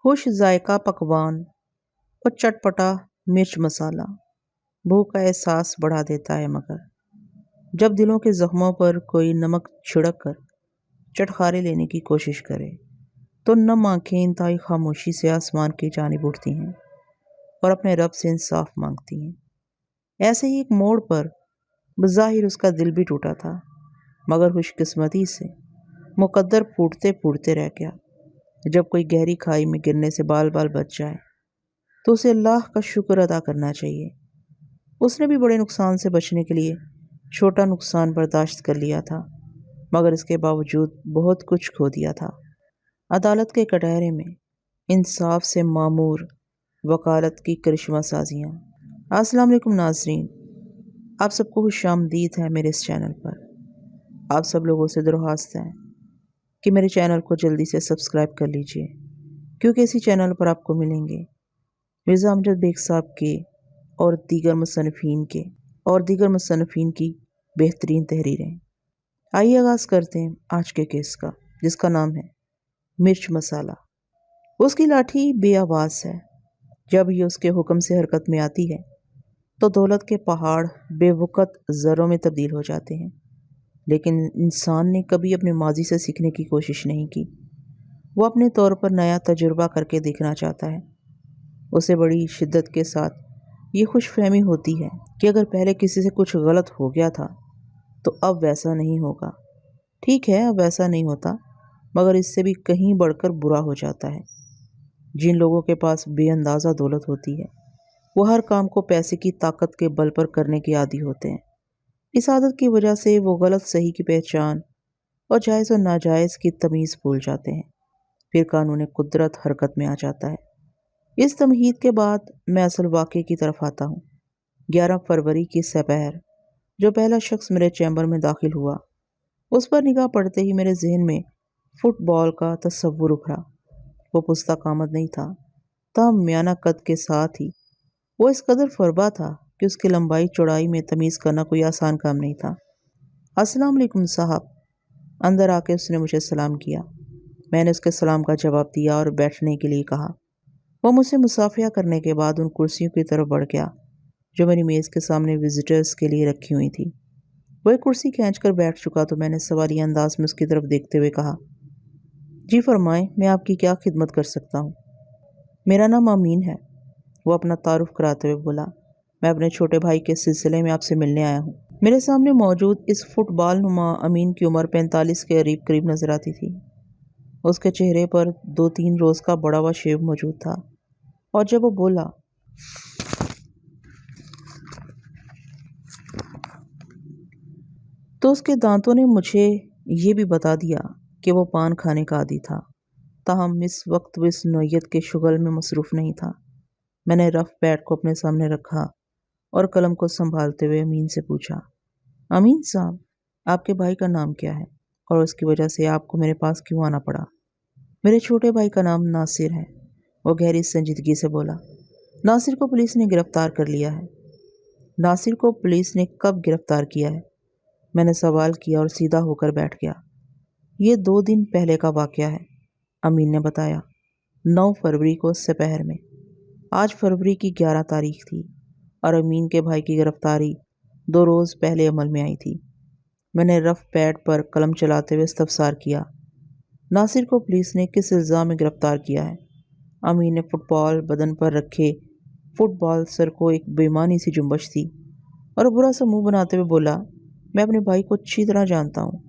خوش ذائقہ پکوان اور چٹپٹا مرچ مسالہ بھوک کا احساس بڑھا دیتا ہے، مگر جب دلوں کے زخموں پر کوئی نمک چھڑک کر چٹخارے لینے کی کوشش کرے تو نم آنکھیں انتہائی خاموشی سے آسمان کی جانب اٹھتی ہیں اور اپنے رب سے انصاف مانگتی ہیں۔ ایسے ہی ایک موڑ پر بظاہر اس کا دل بھی ٹوٹا تھا، مگر خوش قسمتی سے مقدر پھوٹتے پھوٹتے رہ گیا۔ جب کوئی گہری کھائی میں گرنے سے بال بال بچ جائے تو اسے اللہ کا شکر ادا کرنا چاہیے۔ اس نے بھی بڑے نقصان سے بچنے کے لیے چھوٹا نقصان برداشت کر لیا تھا، مگر اس کے باوجود بہت کچھ کھو دیا تھا۔ عدالت کے کٹہرے میں انصاف سے معمور وکالت کی کرشمہ سازیاں۔ السلام علیکم ناظرین، آپ سب کو خوش آمدید ہے میرے اس چینل پر۔ آپ سب لوگوں سے درخواست ہے کہ میرے چینل کو جلدی سے سبسکرائب کر لیجئے، کیونکہ اسی چینل پر آپ کو ملیں گے مرزا امجد بیگ صاحب کے اور دیگر مصنفین کی بہترین تحریریں۔ آئیے آغاز کرتے ہیں آج کے کیس کا، جس کا نام ہے مرچ مسالہ۔ اس کی لاٹھی بے آواز ہے۔ جب یہ اس کے حکم سے حرکت میں آتی ہے تو دولت کے پہاڑ بے وقت ذروں میں تبدیل ہو جاتے ہیں، لیکن انسان نے کبھی اپنے ماضی سے سیکھنے کی کوشش نہیں کی۔ وہ اپنے طور پر نیا تجربہ کر کے دیکھنا چاہتا ہے۔ اسے بڑی شدت کے ساتھ یہ خوش فہمی ہوتی ہے کہ اگر پہلے کسی سے کچھ غلط ہو گیا تھا تو اب ویسا نہیں ہوگا۔ ٹھیک ہے، اب ویسا نہیں ہوتا، مگر اس سے بھی کہیں بڑھ کر برا ہو جاتا ہے۔ جن لوگوں کے پاس بے اندازہ دولت ہوتی ہے وہ ہر کام کو پیسے کی طاقت کے بل پر کرنے کے عادی ہوتے ہیں۔ اس عادت کی وجہ سے وہ غلط صحیح کی پہچان اور جائز و ناجائز کی تمیز بھول جاتے ہیں۔ پھر قانون قدرت حرکت میں آ جاتا ہے۔ اس تمہید کے بعد میں اصل واقعے کی طرف آتا ہوں۔ 11 فروری کی سپہر جو پہلا شخص میرے چیمبر میں داخل ہوا، اس پر نگاہ پڑتے ہی میرے ذہن میں فٹ بال کا تصور ابھرا۔ وہ پستہ آمد نہیں تھا، تاہم میانہ قد کے ساتھ ہی وہ اس قدر فربا تھا کہ اس کی لمبائی چوڑائی میں تمیز کرنا کوئی آسان کام نہیں تھا۔ السلام علیکم صاحب۔ اندر آ کے اس نے مجھے سلام کیا۔ میں نے اس کے سلام کا جواب دیا اور بیٹھنے کے لیے کہا۔ وہ مجھ سے مصافحہ کرنے کے بعد ان کرسیوں کی طرف بڑھ گیا جو میری میز کے سامنے وزٹرز کے لیے رکھی ہوئی تھی۔ وہ ایک کرسی کھینچ کر بیٹھ چکا تو میں نے سوالیہ انداز میں اس کی طرف دیکھتے ہوئے کہا، جی فرمائیں، میں آپ کی کیا خدمت کر سکتا ہوں؟ میرا نام امین ہے، وہ اپنا تعارف کراتے ہوئے بولا۔ میں اپنے چھوٹے بھائی کے سلسلے میں آپ سے ملنے آیا ہوں۔ میرے سامنے موجود اس فٹ بال نما امین کی عمر 45 کے قریب نظر آتی تھی۔ اس کے چہرے پر 2-3 روز کا بڑا ہوا شیو موجود تھا، اور جب وہ بولا تو اس کے دانتوں نے مجھے یہ بھی بتا دیا کہ وہ پان کھانے کا عادی تھا، تاہم اس وقت وہ اس نوعیت کے شغل میں مصروف نہیں تھا۔ میں نے رف پیڈ کو اپنے سامنے رکھا اور قلم کو سنبھالتے ہوئے امین سے پوچھا، امین صاحب، آپ کے بھائی کا نام کیا ہے اور اس کی وجہ سے آپ کو میرے پاس کیوں آنا پڑا؟ میرے چھوٹے بھائی کا نام ناصر ہے، وہ گہری سنجیدگی سے بولا۔ ناصر کو پولیس نے گرفتار کر لیا ہے۔ ناصر کو پولیس نے کب گرفتار کیا ہے؟ میں نے سوال کیا اور سیدھا ہو کر بیٹھ گیا۔ یہ 2 دن پہلے کا واقعہ ہے، امین نے بتایا، 9 فروری کو سپہر میں۔ آج فروری کی 11 تاریخ تھی اور امین کے بھائی کی گرفتاری 2 روز پہلے عمل میں آئی تھی۔ میں نے رف پیڈ پر قلم چلاتے ہوئے استفسار کیا، ناصر کو پولیس نے کس الزام میں گرفتار کیا ہے؟ امین نے فٹ بال بدن پر رکھے فٹ بال سر کو ایک بےمانی سی جنبش تھی اور برا سا منہ بناتے ہوئے بولا، میں اپنے بھائی کو اچھی طرح جانتا ہوں،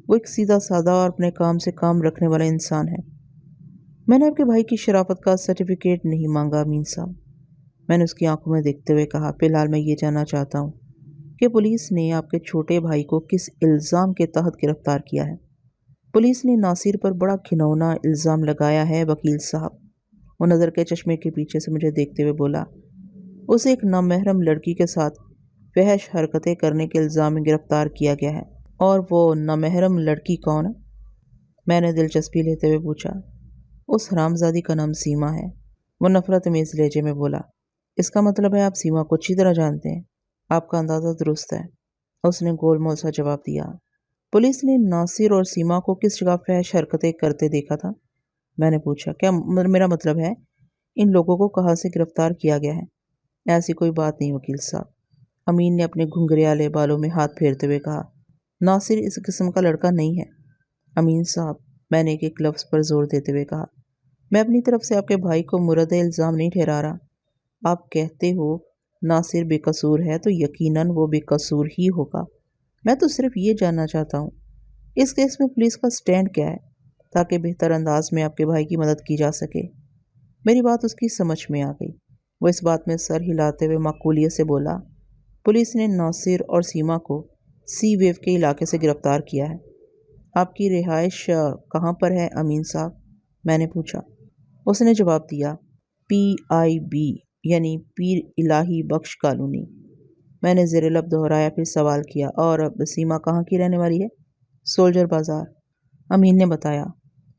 وہ ایک سیدھا سادہ اور اپنے کام سے کام رکھنے والا انسان ہے۔ میں نے آپ کے بھائی کی شرافت کا سرٹیفکیٹ نہیں مانگا امین صاحب، میں نے اس کی آنکھوں میں دیکھتے ہوئے کہا۔ فی الحال میں یہ جاننا چاہتا ہوں کہ پولیس نے آپ کے چھوٹے بھائی کو کس الزام کے تحت گرفتار کیا ہے؟ پولیس نے ناصر پر بڑا گھناؤنا الزام لگایا ہے وکیل صاحب، وہ نظر کے چشمے کے پیچھے سے مجھے دیکھتے ہوئے بولا۔ اسے ایک نامحرم لڑکی کے ساتھ فحش حرکتیں کرنے کے الزام میں گرفتار کیا گیا ہے۔ اور وہ نامحرم لڑکی کون ہے؟ میں نے دلچسپی لیتے ہوئے پوچھا۔ اس حرامزادی کا نام سیما ہے، وہ نفرت امیز لہجے میں بولا۔ اس کا مطلب ہے آپ سیما کو اچھی طرح جانتے ہیں؟ آپ کا اندازہ درست ہے، اس نے گول مول سا جواب دیا۔ پولیس نے ناصر اور سیما کو کس جگہ فحش حرکتیں کرتے دیکھا تھا؟ میں نے پوچھا۔ کیا میرا مطلب ہے ان لوگوں کو کہاں سے گرفتار کیا گیا ہے؟ ایسی کوئی بات نہیں وکیل صاحب، امین نے اپنے گھنگریالے بالوں میں ہاتھ پھیرتے ہوئے کہا۔ ناصر اس قسم کا لڑکا نہیں ہے۔ امین صاحب، میں نے ایک لفظ پر زور دیتے ہوئے کہا، میں اپنی طرف سے آپ کے بھائی کو مورد الزام نہیں ٹھہرا رہا۔ آپ کہتے ہو ناصر بے قصور ہے تو یقیناً وہ بے قصور ہی ہوگا۔ میں تو صرف یہ جاننا چاہتا ہوں اس کیس میں پولیس کا سٹینڈ کیا ہے، تاکہ بہتر انداز میں آپ کے بھائی کی مدد کی جا سکے۔ میری بات اس کی سمجھ میں آ گئی۔ وہ اس بات میں سر ہلاتے ہوئے معقولیت سے بولا، پولیس نے ناصر اور سیما کو سی ویو کے علاقے سے گرفتار کیا ہے۔ آپ کی رہائش کہاں پر ہے امین صاحب؟ میں نے پوچھا۔ اس نے جواب دیا، PIB یعنی پیر الہی بخش کالونی۔ میں نے زیر لب دہرایا، پھر سوال کیا، اور سیما کہاں کی رہنے والی ہے؟ سولجر بازار، امین نے بتایا۔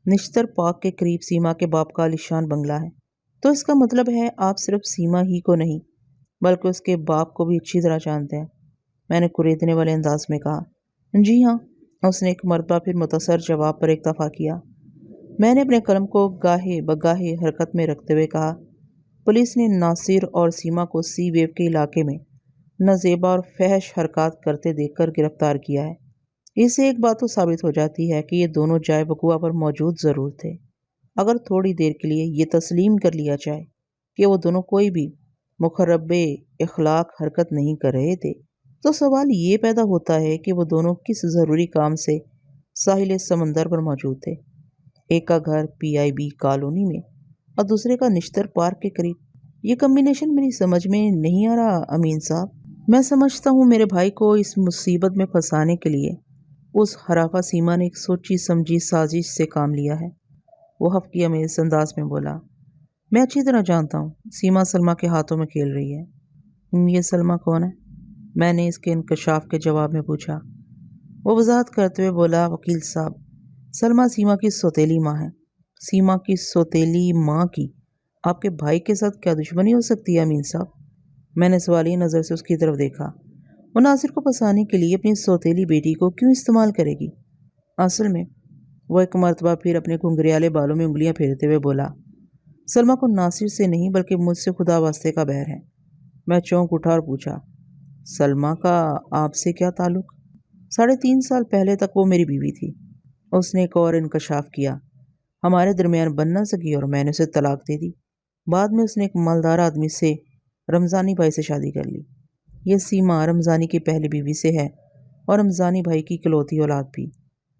نشتر پارک کے قریب سیما کے باپ کا عالیشان بنگلہ ہے۔ تو اس کا مطلب ہے آپ صرف سیما ہی کو نہیں بلکہ اس کے باپ کو بھی اچھی طرح جانتے ہیں، میں نے کریدنے والے انداز میں کہا۔ جی ہاں، اس نے ایک مرتبہ پھر متصر جواب پر اکتفا کیا۔ میں نے اپنے قلم کو گاہے بگاہے حرکت میں رکھتے ہوئے کہا، پولیس نے ناصر اور سیما کو سی ویو کے علاقے میں نازیبا اور فحش حرکات کرتے دیکھ کر گرفتار کیا ہے۔ اس سے ایک بات تو ثابت ہو جاتی ہے کہ یہ دونوں جائے وقوع پر موجود ضرور تھے۔ اگر تھوڑی دیر کے لیے یہ تسلیم کر لیا جائے کہ وہ دونوں کوئی بھی مخرب اخلاق حرکت نہیں کر رہے تھے، تو سوال یہ پیدا ہوتا ہے کہ وہ دونوں کس ضروری کام سے ساحل سمندر پر موجود تھے، ایک کا گھر PIB کالونی میں اور دوسرے کا نشتر پارک کے قریب۔ یہ کمبینیشن میری سمجھ میں نہیں آ رہا امین صاحب۔ میں سمجھتا ہوں میرے بھائی کو اس مصیبت میں پھنسانے کے لیے اس حرافہ سیما نے ایک سوچی سمجھی سازش سے کام لیا ہے، وہ حفقی امیز انداز میں بولا۔ میں اچھی طرح جانتا ہوں سیما سلمہ کے ہاتھوں میں کھیل رہی ہے۔ یہ سلمہ کون ہے؟ میں نے اس کے انکشاف کے جواب میں پوچھا۔ وہ وضاحت کرتے ہوئے بولا، وکیل صاحب، سلمہ سیما کی سوتیلی ماں ہے۔ سیما کی سوتیلی ماں کی آپ کے بھائی کے ساتھ کیا دشمنی ہو سکتی ہے امین صاحب؟ میں نے سوالیہ نظر سے اس کی طرف دیکھا۔ وہ ناصر کو پھنسانے کے لیے اپنی سوتیلی بیٹی کو کیوں استعمال کرے گی؟ اصل میں وہ ایک مرتبہ پھر اپنے گھنگریالے بالوں میں انگلیاں پھیرتے ہوئے بولا، سلمہ کو ناصر سے نہیں بلکہ مجھ سے خدا واسطے کا بیر ہے۔ میں چونک اٹھا اور پوچھا، سلمہ کا آپ سے کیا تعلق؟ 3.5 سال پہلے تک وہ میری بیوی تھی۔ اس نے ایک اور انکشاف کیا۔ ہمارے درمیان بن نہ سکی اور میں نے اسے طلاق دے دی۔ بعد میں اس نے ایک مالدار آدمی سے، رمضانی بھائی سے شادی کر لی۔ یہ سیما رمضانی کی پہلی بیوی سے ہے اور رمضانی بھائی کی اکلوتی اولاد بھی۔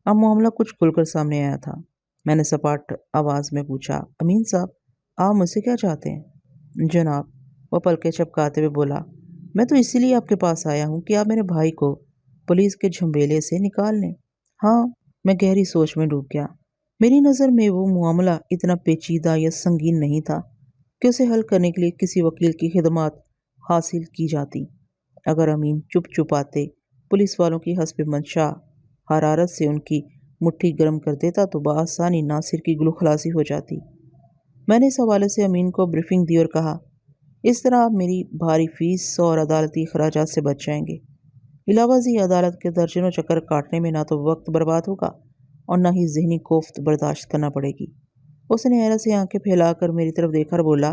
اب معاملہ کچھ کھل کر سامنے آیا تھا۔ میں نے سپاٹ آواز میں پوچھا، امین صاحب، آپ مجھ سے کیا چاہتے ہیں؟ جناب، وہ پلکیں چپکاتے ہوئے بولا، میں تو اسی لیے آپ کے پاس آیا ہوں کہ آپ میرے بھائی کو پولیس کے جھنبیلے سے نکال لیں۔ ہاں، میں گہری سوچ میں ڈوب گیا۔ میری نظر میں وہ معاملہ اتنا پیچیدہ یا سنگین نہیں تھا کہ اسے حل کرنے کے لیے کسی وکیل کی خدمات حاصل کی جاتی۔ اگر امین چپ آتے پولیس والوں کی حسب منشا حرارت سے ان کی مٹھی گرم کر دیتا تو بآسانی ناصر کی گلو خلاصی ہو جاتی۔ میں نے اس حوالے سے امین کو بریفنگ دی اور کہا، اس طرح آپ میری بھاری فیس اور عدالتی اخراجات سے بچ جائیں گے۔ علاوہ ازیں عدالت کے درجنوں چکر کاٹنے میں نہ تو وقت برباد ہوگا اور نہ ہی ذہنی کوفت برداشت کرنا پڑے گی۔ اس نے حیرت سے آنکھیں پھیلا کر میری طرف دیکھ کر بولا،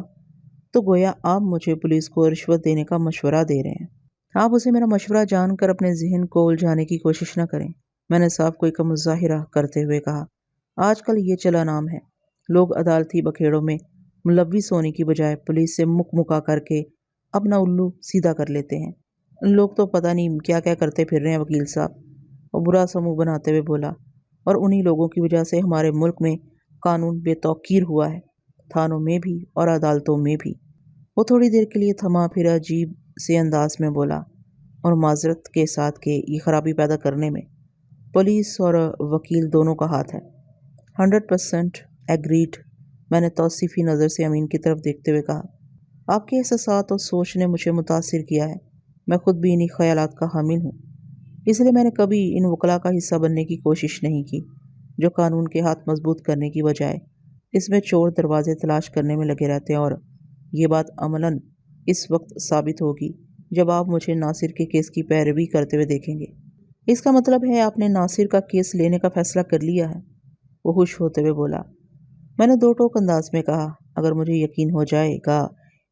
تو گویا آپ مجھے پولیس کو رشوت دینے کا مشورہ دے رہے ہیں۔ آپ اسے میرا مشورہ جان کر اپنے ذہن کو الجھانے کی کوشش نہ کریں، میں نے صاف کوئی کا مظاہرہ کرتے ہوئے کہا۔ آج کل یہ چلا نام ہے، لوگ عدالتی بکھیڑوں میں ملوث ہونے کی بجائے پولیس سے مکا کر کے اپنا الو سیدھا کر لیتے ہیں۔ لوگ تو پتہ نہیں کیا کیا کرتے پھر رہے ہیں وکیل صاحب، وہ برا سا منہ بناتے ہوئے بولا، اور انہی لوگوں کی وجہ سے ہمارے ملک میں قانون بے توقیر ہوا ہے، تھانوں میں بھی اور عدالتوں میں بھی۔ وہ تھوڑی دیر کے لیے تھما، پھر عجیب سے انداز میں بولا، اور معذرت کے ساتھ کہ یہ خرابی پیدا کرنے میں پولیس اور وکیل دونوں کا ہاتھ ہے۔ 100% ایگریڈ، میں نے توصیفی نظر سے امین کی طرف دیکھتے ہوئے کہا۔ آپ کے احساسات اور سوچ نے مجھے متاثر کیا ہے، میں خود بھی انہی خیالات کا حامل ہوں، اس لیے میں نے کبھی ان وکلاء کا حصہ بننے کی کوشش نہیں کی جو قانون کے ہاتھ مضبوط کرنے کی بجائے اس میں چور دروازے تلاش کرنے میں لگے رہتے ہیں، اور یہ بات عملاً اس وقت ثابت ہوگی جب آپ مجھے ناصر کے کیس کی پیروی کرتے ہوئے دیکھیں گے۔ اس کا مطلب ہے آپ نے ناصر کا کیس لینے کا فیصلہ کر لیا ہے، وہ خوش ہوتے ہوئے بولا۔ میں نے دو ٹوک انداز میں کہا، اگر مجھے یقین ہو جائے گا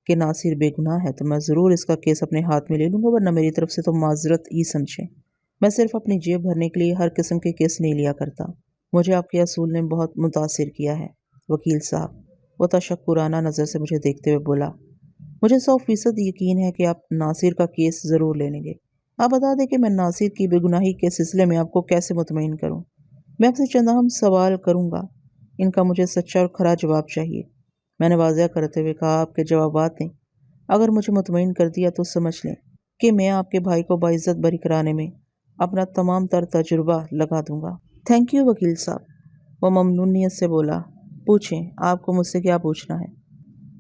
کہ ناصر بے گناہ ہے تو میں ضرور اس کا کیس اپنے ہاتھ میں لے لوں گا، ورنہ میری طرف سے تو معذرت ہی سمجھیں۔ میں صرف اپنی جیب بھرنے کے لیے ہر قسم کے کیس نہیں لیا کرتا۔ مجھے آپ کے اصول نے بہت متاثر کیا ہے وکیل صاحب۔ وہ تشکرانہ نظر سے مجھے دیکھتے ہوئے بولا، مجھے 100% یقین ہے کہ آپ ناصر کا کیس ضرور لے لیں گے۔ آپ بتا دیں کہ میں ناصر کی بے گناہی کے سلسلے میں آپ کو کیسے مطمئن کروں۔ میں آپ سے چند اہم سوال کروں گا، ان کا مجھے سچا اور کھرا جواب چاہیے۔ میں نے واضح کرتے ہوئے کہا، آپ کے جوابات نے اگر مجھے مطمئن کر دیا تو سمجھ لیں کہ میں آپ کے بھائی کو باعزت بری کرانے میں اپنا تمام تر تجربہ لگا دوں گا۔ تھینک یو وکیل صاحب، وہ ممنونیت سے بولا۔ پوچھیں، آپ کو مجھ سے کیا پوچھنا ہے؟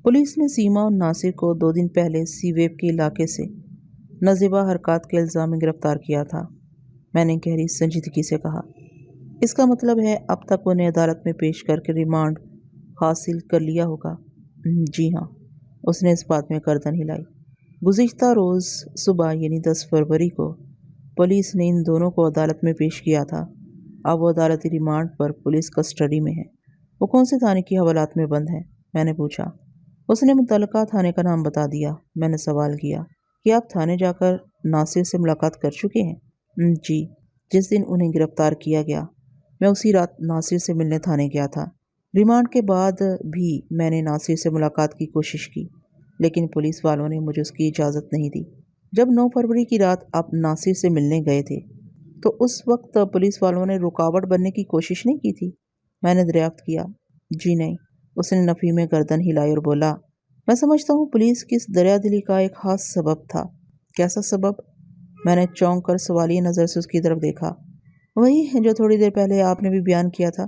پولیس نے سیما اور ناصر کو 2 دن پہلے سی ویب کے علاقے سے نازیبہ حرکات کے الزام میں گرفتار کیا تھا۔ میں نے گہری سنجیدگی سے کہا، اس کا مطلب ہے اب تک انہیں عدالت میں پیش کر کے ریمانڈ حاصل کر لیا ہوگا؟ جی ہاں، اس نے اس بات میں گردن ہلائی۔ گزشتہ روز صبح یعنی 10 فروری کو پولیس نے ان دونوں کو عدالت میں پیش کیا تھا۔ اب وہ عدالتی ریمانڈ پر پولیس کسٹڈی میں ہے۔ وہ کون سے تھانے کی حوالات میں بند ہے؟ میں نے پوچھا۔ اس نے متعلقہ تھانے کا نام بتا دیا۔ میں نے سوال کیا کہ آپ تھانے جا کر ناصر سے ملاقات کر چکے ہیں؟ جی، جس دن انہیں گرفتار کیا گیا میں اسی رات ناصر سے ملنے تھانے گیا تھا۔ ریمانڈ کے بعد بھی میں نے ناصر سے ملاقات کی کوشش کی، لیکن پولیس والوں نے مجھے اس کی اجازت نہیں دی۔ جب 9 فروری کی رات آپ ناصر سے ملنے گئے تھے تو اس وقت پولیس والوں نے رکاوٹ بننے کی کوشش نہیں کی تھی؟ میں نے دریافت کیا۔ جی نہیں، اس نے نفی میں گردن ہلائی اور بولا، میں سمجھتا ہوں پولیس کی اس دریا دلی کا ایک خاص سبب تھا۔ کیسا سبب؟ میں نے چونک کر سوالیہ نظر سے اس کی طرف دیکھا۔ وہی جو تھوڑی دیر پہلے آپ نے بھی بیان کیا تھا،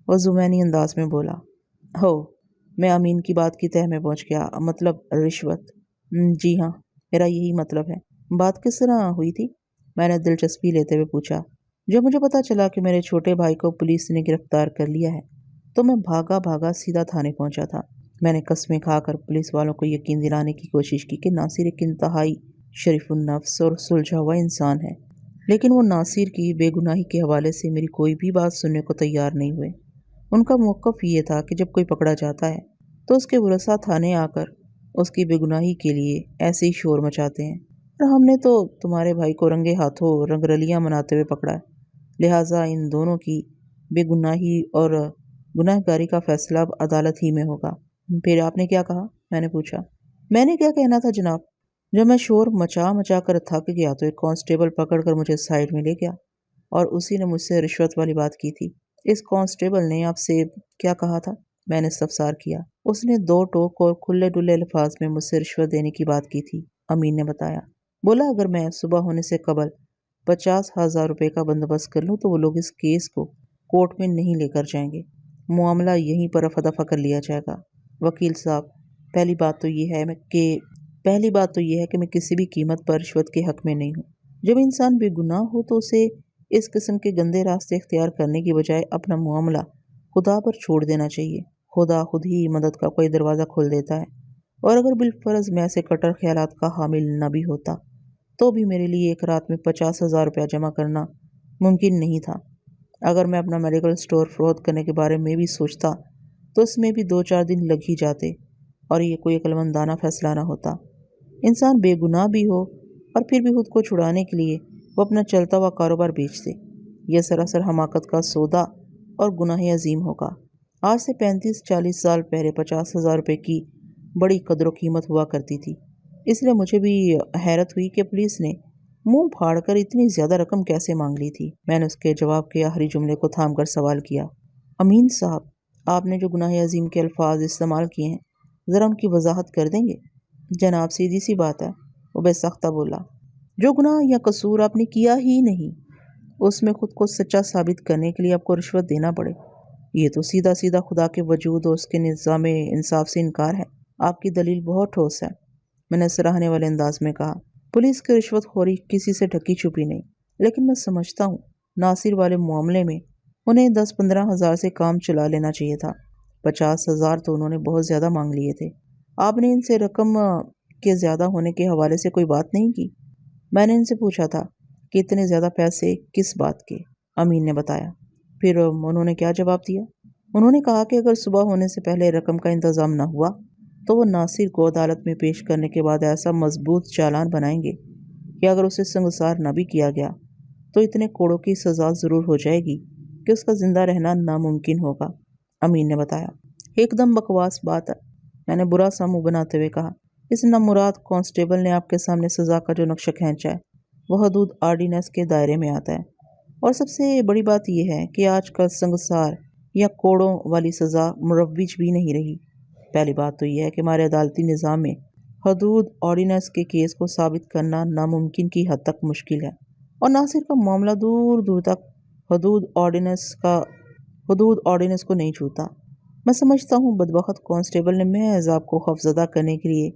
وہ ذمینی انداز میں بولا۔ ہو، میں امین کی بات کی تہہ میں پہنچ گیا، مطلب رشوت۔ جی ہاں، میرا یہی مطلب ہے۔ بات کس طرح ہوئی تھی؟ میں نے دلچسپی لیتے ہوئے پوچھا۔ جب مجھے پتا چلا کہ میرے چھوٹے بھائی کو پولیس نے گرفتار کر لیا ہے تو میں بھاگا سیدھا تھانے پہنچا تھا۔ میں نے قسمیں کھا کر پولیس والوں کو یقین دلانے کی کوشش کی کہ ناصر ایک انتہائی شریف النفس اور سلجھا ہوا انسان ہے، لیکن وہ ناصر کی بے گناہی کے حوالے سے میری کوئی بھی بات سننے کو تیار نہیں ہوئے۔ ان کا موقف یہ تھا کہ جب کوئی پکڑا جاتا ہے تو اس کے ورثاء تھانے آ کر اس کی بے گناہی کے لیے ایسے ہی شور مچاتے ہیں، اور ہم نے تو تمہارے بھائی کو رنگے ہاتھوں رنگ رلیاں مناتے ہوئے پکڑا ہے، لہٰذا ان دونوں کی بے گناہی اور گناہ گاری کا فیصلہ اب عدالت ہی میں ہوگا۔ پھر آپ نے کیا کہا؟ میں نے پوچھا۔ میں نے کیا کہنا تھا جناب، جب میں شور مچا کر تھک گیا تو ایک کانسٹیبل پکڑ کر مجھے سائڈ میں لے گیا اور اسی نے مجھ سے رشوت والی بات کی تھی۔ اس کانسٹیبل نے آپ سے کیا کہا تھا؟ میں نے استفسار کیا۔ اس نے 2 ٹوک اور کھلے ڈلے الفاظ میں مجھ سے رشوت دینے کی بات کی تھی، امین نے بتایا۔ بولا اگر میں صبح ہونے سے قبل 50,000 روپے کا بندوبست کر لوں تو وہ لوگ اس کیس کو کورٹ میں نہیں لے کر جائیں گے، معاملہ یہیں پر رفع دفع کر لیا جائے گا۔ وکیل صاحب، پہلی بات تو یہ ہے کہ میں کسی بھی قیمت پر رشوت کے حق میں نہیں ہوں۔ جب انسان بے گناہ ہو تو اسے اس قسم کے گندے راستے اختیار کرنے کی بجائے اپنا معاملہ خدا پر چھوڑ دینا چاہیے۔ خدا خود ہی مدد کا کوئی دروازہ کھول دیتا ہے، اور اگر بالفرض میں ایسے کٹر خیالات کا حامل نہ بھی ہوتا تو بھی میرے لیے ایک رات میں 50,000 روپیہ جمع کرنا ممکن نہیں تھا۔ اگر میں اپنا میڈیکل سٹور فروخت کرنے کے بارے میں بھی سوچتا تو اس میں بھی 2-4 دن لگ ہی جاتے، اور یہ کوئی عقلمندانہ فیصلہ نہ ہوتا۔ انسان بے گناہ بھی ہو اور پھر بھی خود کو چھڑانے کے لیے وہ اپنا چلتا ہوا کاروبار بیچ دے، یہ سراسر حماقت کا سودا اور گناہ عظیم ہوگا۔ آج سے 35-40 سال پہلے 50,000 روپے کی بڑی قدر و قیمت ہوا کرتی تھی، اس لیے مجھے بھی حیرت ہوئی کہ پولیس نے منہ پھاڑ کر اتنی زیادہ رقم کیسے مانگ لی تھی۔ میں نے اس کے جواب کے آخری جملے کو تھام کر سوال کیا، امین صاحب، آپ نے جو گناہ عظیم کے الفاظ استعمال کیے ہیں ذرا ان کی وضاحت کر دیں گے؟ جناب سیدھی سی بات ہے، وہ بے سختہ بولا، جو گناہ یا قصور آپ نے کیا ہی نہیں اس میں خود کو سچا ثابت کرنے کے لیے آپ کو رشوت دینا پڑے، یہ تو سیدھا خدا کے وجود اور اس کے نظام انصاف سے انکار ہے۔ آپ کی دلیل بہت ٹھوس ہے، میں نے سراہنے والے انداز میں کہا۔ پولیس کی رشوت خوری کسی سے ڈھکی چھپی نہیں، لیکن میں سمجھتا ہوں ناصر والے معاملے میں انہیں 10-15 ہزار سے کام چلا لینا چاہیے تھا۔ 50,000 تو انہوں نے بہت زیادہ مانگ لیے تھے۔ آپ نے ان سے رقم کے زیادہ ہونے کے حوالے سے کوئی بات نہیں کی؟ میں نے ان سے پوچھا تھا کہ اتنے زیادہ پیسے کس بات کے؟ امین نے بتایا۔ پھر انہوں نے کیا جواب دیا؟ انہوں نے کہا کہ اگر صبح ہونے سے پہلے رقم کا انتظام نہ ہوا تو وہ ناصر کو عدالت میں پیش کرنے کے بعد ایسا مضبوط چالان بنائیں گے کہ اگر اسے سنگسار نہ بھی کیا گیا تو اتنے کوڑوں کی سزا ضرور ہو جائے گی کہ اس کا زندہ رہنا ناممکن ہوگا۔ امین نے بتایا۔ ایک دم بکواس بات ہے، میں نے برا سا منہ بناتے ہوئے کہا۔ اس نامراد کانسٹیبل نے آپ کے سامنے سزا کا جو نقشہ کھینچا ہے وہ حدود آرڈیننس کے دائرے میں آتا ہے، اور سب سے بڑی بات یہ ہے کہ آج کل سنگسار یا کوڑوں والی سزا مروج بھی نہیں رہی۔ پہلی بات تو یہ ہے کہ ہمارے عدالتی نظام میں حدود آرڈیننس کے کیس کو ثابت کرنا ناممکن کی حد تک مشکل ہے، اور ناصر کا معاملہ دور دور تک حدود آرڈیننس کو نہیں چھوتا۔ میں سمجھتا ہوں بدبخت کانسٹیبل نے محض آپ کو خوفزدہ کرنے کے لیے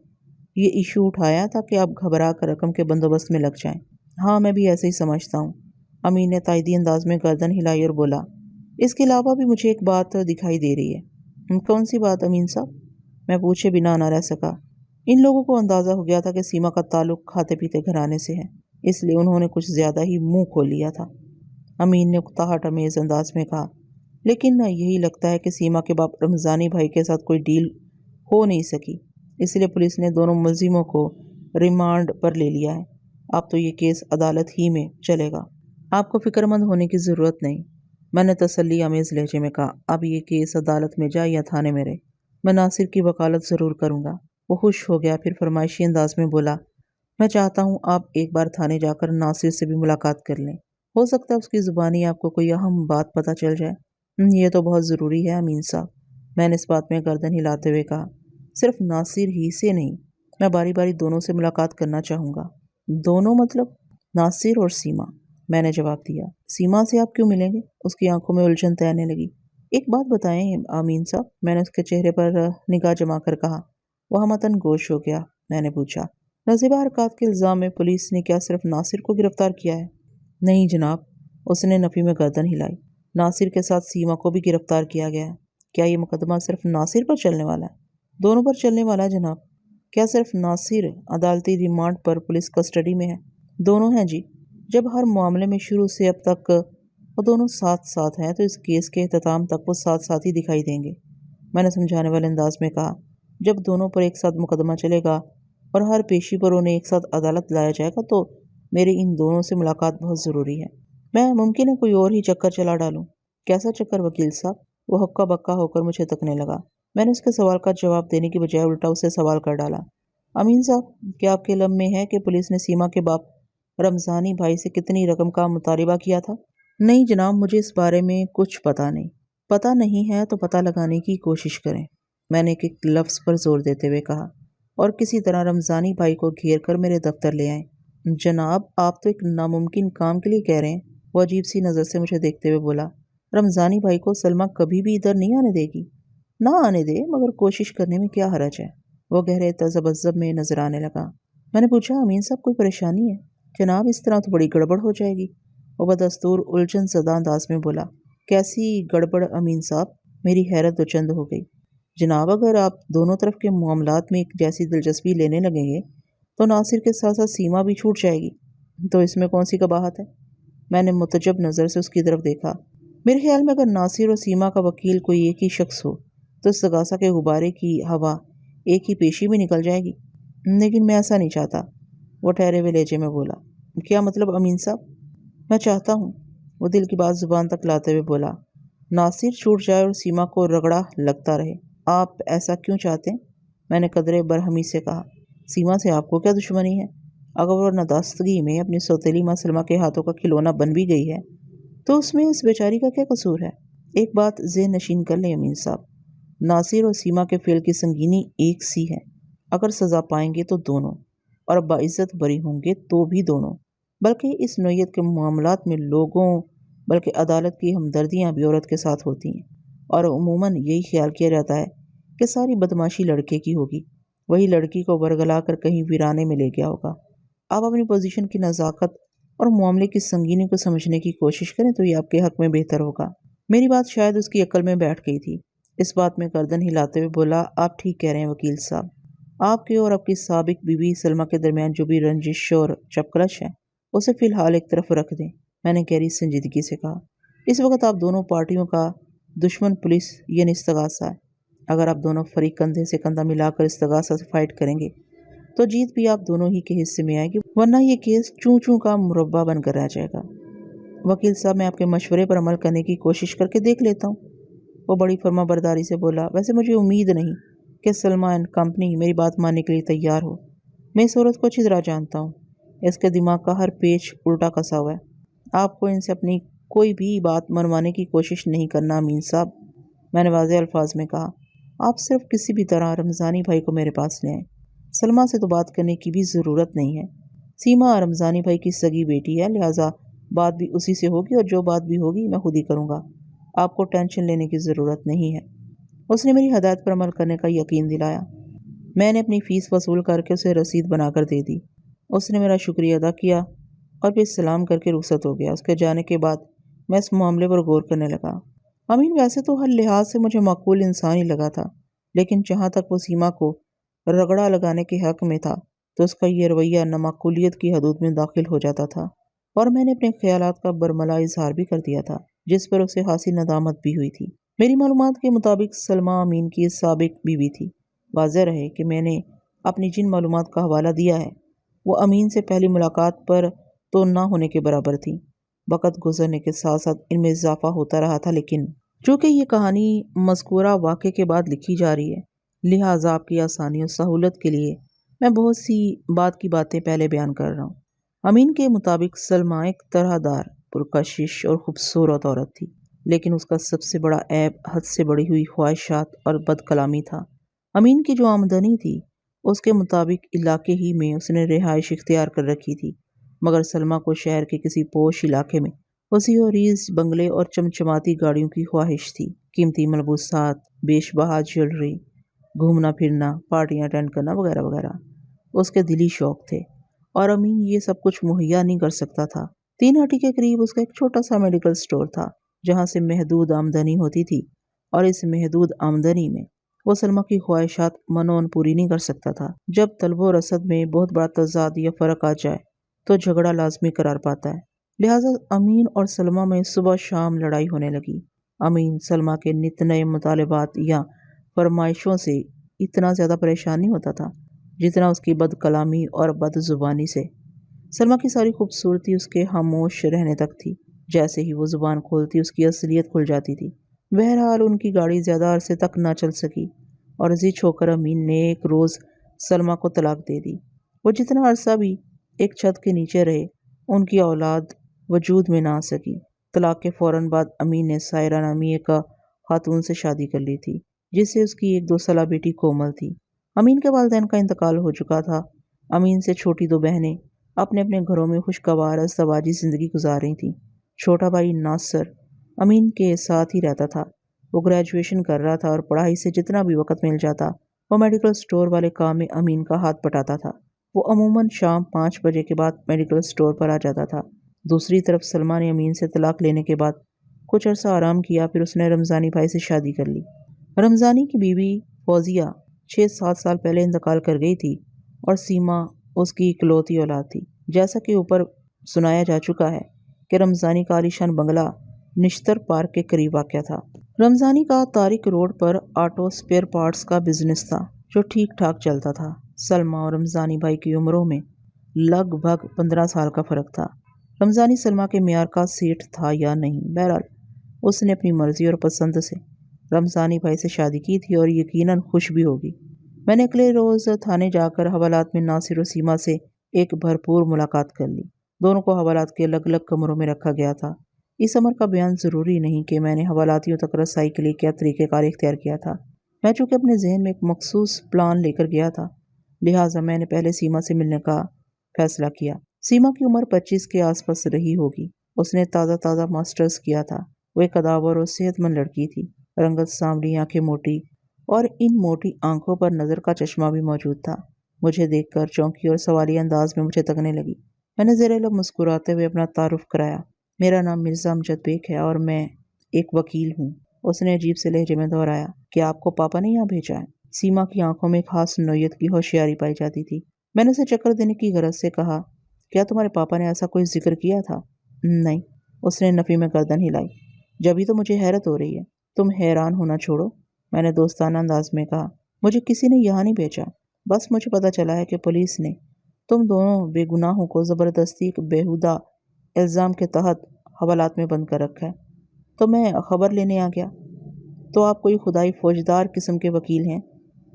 یہ ایشو اٹھایا تاکہ آپ گھبرا کر رقم کے بندوبست میں لگ جائیں۔ ہاں، میں بھی ایسے ہی سمجھتا ہوں۔ امین نے تائیدی انداز میں گردن ہلائی اور بولا۔ اس کے علاوہ بھی مجھے ایک بات دکھائی دے رہی ہے۔ کون سی بات امین صاحب؟ میں پوچھے بنا نہ رہ سکا۔ ان لوگوں کو اندازہ ہو گیا تھا کہ سیما کا تعلق کھاتے پیتے گھرانے سے ہے، اس لیے انہوں نے کچھ زیادہ ہی منہ کھول لیا تھا۔ امین نے اکتاہٹ امیز انداز میں کہا۔ لیکن یہی لگتا ہے کہ سیما کے باپ رمضانی بھائی کے ساتھ کوئی ڈیل ہو نہیں سکی، اس لیے پولیس نے دونوں ملزموں کو ریمانڈ پر لے لیا ہے۔ اب تو یہ کیس عدالت ہی میں چلے گا۔ آپ کو فکر مند ہونے کی ضرورت نہیں، میں نے تسلی آمیز لہجے میں کہا۔ اب یہ کیس عدالت میں جائے یا تھانے میں رہے، میں ناصر کی وکالت ضرور کروں گا۔ وہ خوش ہو گیا، پھر فرمائشی انداز میں بولا، میں چاہتا ہوں آپ ایک بار تھانے جا کر ناصر سے بھی ملاقات کر لیں، ہو سکتا ہے اس کی زبانی آپ کو کوئی اہم بات پتہ چل جائے۔ یہ تو بہت ضروری ہے امین صاحب، میں نے اس بات میں گردن ہلاتے ہوئے کہا۔ صرف ناصر ہی سے نہیں، میں باری باری دونوں سے ملاقات کرنا چاہوں گا۔ دونوں مطلب؟ ناصر اور سیما، میں نے جواب دیا۔ سیما سے آپ کیوں ملیں گے؟ اس کی آنکھوں میں الجھن تیرنے لگی۔ ایک بات بتائیں امین صاحب، میں نے اس کے چہرے پر نگاہ جما کر کہا۔ وہ متن گوش ہو گیا۔ میں نے پوچھا، نازیبہ حرکات کے الزام میں پولیس نے کیا صرف ناصر کو گرفتار کیا ہے؟ نہیں جناب، اس نے نفی میں گردن ہلائی۔ ناصر کے ساتھ سیما کو بھی گرفتار کیا گیا ہے۔ کیا یہ مقدمہ صرف ناصر پر چلنے والا ہے؟ دونوں پر چلنے والا ہے جناب۔ کیا صرف ناصر عدالتی ریمانڈ پر پولیس کسٹڈی میں ہے؟ دونوں ہیں جی۔ جب ہر معاملے میں شروع سے اب تک وہ دونوں ساتھ ساتھ ہیں تو اس کیس کے اختتام تک وہ ساتھ ساتھ ہی دکھائی دیں گے، میں نے سمجھانے والے انداز میں کہا۔ جب دونوں پر ایک ساتھ مقدمہ چلے گا اور ہر پیشی پر انہیں ایک ساتھ عدالت لایا جائے گا تو میری ان دونوں سے ملاقات بہت ضروری ہے۔ میں ممکن ہے کوئی اور ہی چکر چلا ڈالوں۔ کیسا چکر وکیل صاحب؟ وہ ہکا بکا ہو کر مجھے تکنے لگا۔ میں نے اس کے سوال کا جواب دینے کی بجائے الٹا اسے سوال کر ڈالا۔ امین صاحب، کیا آپ کے علم میں ہے کہ پولیس نے سیما کے باپ رمضانی بھائی سے کتنی رقم کا مطالبہ کیا تھا؟ نہیں جناب، مجھے اس بارے میں کچھ پتہ نہیں۔ پتہ نہیں ہے تو پتہ لگانے کی کوشش کریں، میں نے ایک لفظ پر زور دیتے ہوئے کہا، اور کسی طرح رمضانی بھائی کو گھیر کر میرے دفتر لے آئیں۔ جناب، آپ تو ایک ناممکن کام کے لیے کہہ رہے ہیں، وہ عجیب سی نظر سے مجھے دیکھتے ہوئے بولا۔ رمضانی بھائی کو سلمہ کبھی بھی ادھر نہیں آنے دے گی؟ نہ آنے دے، مگر کوشش کرنے میں کیا حرج ہے؟ وہ گہرے تذبذب میں نظر آنے لگا۔ میں نے پوچھا، امین صاحب کوئی پریشانی ہے؟ جناب، اس طرح تو بڑی گڑبڑ ہو جائے گی، وہ بدستور الجھن زدہ انداز میں بولا۔ کیسی گڑبڑ امین صاحب؟ میری حیرت دوچند ہو گئی۔ جناب، اگر آپ دونوں طرف کے معاملات میں ایک جیسی دلچسپی لینے لگیں گے تو ناصر کے ساتھ ساتھ سیما بھی چھوٹ جائے گی، تو اس میں کون سی قباحت ہے؟ میں نے متعجب نظر سے اس کی طرف دیکھا۔ میرے خیال میں اگر ناصر اور سیما کا وکیل کوئی ایک ہی شخص ہو تو استغاثہ کے غبارے کی ہوا ایک ہی پیشی میں نکل جائے گی، لیکن میں ایسا نہیں چاہتا، وہ ٹھہرے ہوئے لہجے میں بولا۔ کیا مطلب امین صاحب؟ میں چاہتا ہوں، وہ دل کی بات زبان تک لاتے ہوئے بولا، ناصر چھوٹ جائے اور سیما کو رگڑا لگتا رہے۔ آپ ایسا کیوں چاہتے ہیں؟ میں نے قدرے برہمی سے کہا۔ سیما سے آپ کو کیا دشمنی ہے؟ اگر وہ نداستگی میں اپنی سوتیلی ماں سلمہ کے ہاتھوں کا کھلونا بن بھی گئی ہے تو اس میں اس بیچاری کا کیا قصور ہے؟ ایک بات ذہن نشین کر لیں امین صاحب، ناصر اور سیما کے فعل کی سنگینی ایک سی ہے۔ اگر سزا پائیں گے تو دونوں، اور باعزت بری ہوں گے تو بھی دونوں، بلکہ اس نوعیت کے معاملات میں لوگوں بلکہ عدالت کی ہمدردیاں بھی عورت کے ساتھ ہوتی ہیں، اور عموماً یہی خیال کیا جاتا ہے کہ ساری بدماشی لڑکے کی ہوگی، وہی لڑکی کو ورگلا کر کہیں ویرانے میں لے گیا ہوگا۔ آپ اپنی پوزیشن کی نزاکت اور معاملے کی سنگینی کو سمجھنے کی کوشش کریں تو یہ آپ کے حق میں بہتر ہوگا۔ میری بات شاید اس کی عقل میں بیٹھ گئی تھی۔ اس بات میں گردن ہلاتے ہوئے بولا، آپ ٹھیک کہہ رہے ہیں وکیل صاحب، آپ کے اور آپ کی سابق بیوی سلمہ کے درمیان جو بھی رنجش اور چپکلش ہے اسے فی الحال ایک طرف رکھ دیں، میں نے گہری سنجیدگی سے کہا۔ اس وقت آپ دونوں پارٹیوں کا دشمن پولیس یعنی استغاثہ ہے۔ اگر آپ دونوں فریق کندھے سے کندھا ملا کر استغاثہ سے فائٹ کریں گے تو جیت بھی آپ دونوں ہی کے حصے میں آئے گی، ورنہ یہ کیس چوں چوں کا مربع بن کر رہ جائے گا۔ وکیل صاحب، میں آپ کے مشورے پر عمل کرنے کی کوشش کر کے دیکھ لیتا ہوں، وہ بڑی فرما برداری سے بولا۔ ویسے مجھے امید نہیں کہ سلمہ اینڈ کمپنی میری بات ماننے کے لیے تیار ہو۔ میں اس عورت کو اچھی طرح جانتا ہوں، اس کے دماغ کا ہر پیچ الٹا کسا ہوا ہے۔ آپ کو ان سے اپنی کوئی بھی بات منوانے کی کوشش نہیں کرنا امین صاحب، میں نے واضح الفاظ میں کہا۔ آپ صرف کسی بھی طرح رمضانی بھائی کو میرے پاس لے آئیں، سلمہ سے تو بات کرنے کی بھی ضرورت نہیں ہے۔ سیما رمضانی بھائی کی سگی بیٹی ہے، لہٰذا بات بھی اسی سے ہوگی اور جو بات بھی ہوگی میں خود ہی کروں گا، آپ کو ٹینشن لینے کی ضرورت نہیں ہے۔ اس نے میری ہدایت پر عمل کرنے کا یقین دلایا۔ میں نے اپنی فیس وصول کر کے اسے رسید بنا کر دے دی۔ اس نے میرا شکریہ ادا کیا اور پھر سلام کر کے رخصت ہو گیا۔ اس کے جانے کے بعد میں اس معاملے پر غور کرنے لگا۔ امین ویسے تو ہر لحاظ سے مجھے معقول انسان ہی لگا تھا، لیکن جہاں تک وہ سیما کو رگڑا لگانے کے حق میں تھا تو اس کا یہ رویہ نامعقولیت کی حدود میں داخل ہو جاتا تھا، اور میں نے اپنے خیالات کا برملا اظہار بھی کر دیا تھا جس پر اسے خاصی ندامت بھی ہوئی تھی۔ میری معلومات کے مطابق سلمہ امین کی سابق بیوی تھی۔ واضح رہے کہ میں نے اپنی جن معلومات کا حوالہ دیا ہے وہ امین سے پہلی ملاقات پر تو نہ ہونے کے برابر تھی۔ وقت گزرنے کے ساتھ ساتھ ان میں اضافہ ہوتا رہا تھا، لیکن چونکہ یہ کہانی مذکورہ واقعے کے بعد لکھی جا رہی ہے، لہٰذا آپ کی آسانی اور سہولت کے لیے میں بہت سی بات کی باتیں پہلے بیان کر رہا ہوں۔ امین کے مطابق سلمہ ایک طرح دار، پرکشش اور خوبصورت عورت تھی، لیکن اس کا سب سے بڑا عیب حد سے بڑھی ہوئی خواہشات اور بد کلامی تھا۔ امین کی جو آمدنی تھی اس کے مطابق علاقے ہی میں اس نے رہائش اختیار کر رکھی تھی، مگر سلمہ کو شہر کے کسی پوش علاقے میں وسیع و عریض بنگلے اور چمچماتی گاڑیوں کی خواہش تھی۔ قیمتی ملبوسات، بیش بہا جیولری، گھومنا پھرنا، پارٹیاں اٹینڈ کرنا وغیرہ وغیرہ اس کے دلی شوق تھے، اور امین یہ سب کچھ مہیا نہیں کر سکتا تھا۔ 3 ہٹی کے قریب اس کا ایک چھوٹا سا میڈیکل سٹور تھا جہاں سے محدود آمدنی ہوتی تھی، اور اس محدود آمدنی میں وہ سلمہ کی خواہشات منون پوری نہیں کر سکتا تھا۔ جب طلب و رسد میں بہت بڑا تضاد یا فرق آ جائے تو جھگڑا لازمی قرار پاتا ہے، لہٰذا امین اور سلمہ میں صبح شام لڑائی ہونے لگی۔ امین سلمہ کے نت نئے مطالبات یا فرمائشوں سے اتنا زیادہ پریشان نہیں ہوتا تھا جتنا اس کی بد کلامی اور بد زبانی سے۔ سلمہ کی ساری خوبصورتی اس کے خاموش رہنے تک تھی، جیسے ہی وہ زبان کھولتی اس کی اصلیت کھل جاتی تھی۔ بہرحال ان کی گاڑی زیادہ عرصے تک نہ چل سکی اور ضد ہو کر امین نے ایک روز سلمہ کو طلاق دے دی۔ وہ جتنا عرصہ بھی ایک چھت کے نیچے رہے ان کی اولاد وجود میں نہ آ سکی۔ طلاق کے فوراً بعد امین نے سائرہ نامی ایک خاتون سے شادی کر لی تھی جس سے اس کی ایک 2 سالہ بیٹی کومل تھی۔ امین کے والدین کا انتقال ہو چکا تھا۔ امین سے چھوٹی 2 بہنیں اپنے اپنے گھروں میں خوشگوار ازدواجی زندگی گزار رہی تھیں۔ چھوٹا بھائی ناصر امین کے ساتھ ہی رہتا تھا۔ وہ گریجویشن کر رہا تھا اور پڑھائی سے جتنا بھی وقت مل جاتا وہ میڈیکل سٹور والے کام میں امین کا ہاتھ بٹاتا تھا۔ وہ عموماً شام 5 بجے کے بعد میڈیکل سٹور پر آ جاتا تھا۔ دوسری طرف سلمہ نے امین سے طلاق لینے کے بعد کچھ عرصہ آرام کیا، پھر اس نے رمضانی بھائی سے شادی کر لی۔ رمضانی کی بیوی فوزیہ 6-7 سال پہلے انتقال کر گئی تھی اور سیما اس کی اکلوتی اولاد تھی۔ جیسا کہ اوپر سنایا جا چکا ہے کہ رمضانی کا عالیشان بنگلہ نشتر پارک کے قریب واقع تھا۔ رمضانی کا طارق روڈ پر آٹو اسپیئر پارٹس کا بزنس تھا جو ٹھیک ٹھاک چلتا تھا۔ سلمہ اور رمضانی بھائی کی عمروں میں لگ بھگ 15 سال کا فرق تھا۔ رمضانی سلمہ کے معیار کا سیٹ تھا یا نہیں، بہرحال اس نے اپنی مرضی اور پسند سے رمضانی بھائی سے شادی کی تھی اور یقیناً خوش بھی ہوگی۔ میں نے اگلے روز تھانے جا کر حوالات میں ناصر و سیما سے ایک بھرپور ملاقات کر لی۔ دونوں کو حوالات کے الگ الگ کمروں میں رکھا گیا تھا۔ اس امر کا بیان ضروری نہیں کہ میں نے حوالاتیوں تک رسائی کے لیے کیا طریقہ کار اختیار کیا تھا۔ میں چونکہ اپنے ذہن میں ایک مخصوص پلان لے کر گیا تھا، لہٰذا میں نے پہلے سیما سے ملنے کا فیصلہ کیا۔ سیما کی عمر 25 کے آس پاس رہی ہوگی۔ اس نے تازہ ماسٹرز کیا تھا۔ وہ ایک قداور اور صحت مند لڑکی تھی۔ رنگت سانولی، آنکھیں موٹی، اور ان موٹی آنکھوں پر نظر کا چشمہ بھی موجود تھا۔ مجھے دیکھ کر چونکی اور سوالیہ انداز میں مجھے تکنے لگی۔ میں نے زیر لب مسکراتے ہوئے اپنا تعارف کرایا۔ میرا نام مرزا امجد بیگ ہے اور میں ایک وکیل ہوں۔ اس نے عجیب سے لہجے میں دہرایا، کیا آپ کو پاپا نے یہاں بھیجا ہے؟ سیما کی آنکھوں میں خاص نوعیت کی ہوشیاری پائی جاتی تھی۔ میں نے اسے چکر دینے کی غرض سے کہا، کیا تمہارے پاپا نے ایسا کوئی ذکر کیا تھا؟ نہیں، اس نے نفی میں گردن ہلائی۔ جبھی تو مجھے حیرت ہو رہی ہے، تم حیران ہونا چھوڑو، میں نے دوستانہ انداز میں کہا۔ مجھے کسی نے یہاں نہیں بھیجا، بس مجھے پتہ چلا ہے کہ پولیس نے تم دونوں بے گناہوں کو زبردستی ایک بیہودہ الزام کے تحت حوالات میں بند کر رکھا ہے، تو میں خبر لینے آ گیا۔ تو آپ کوئی خدائی فوجدار قسم کے وکیل ہیں؟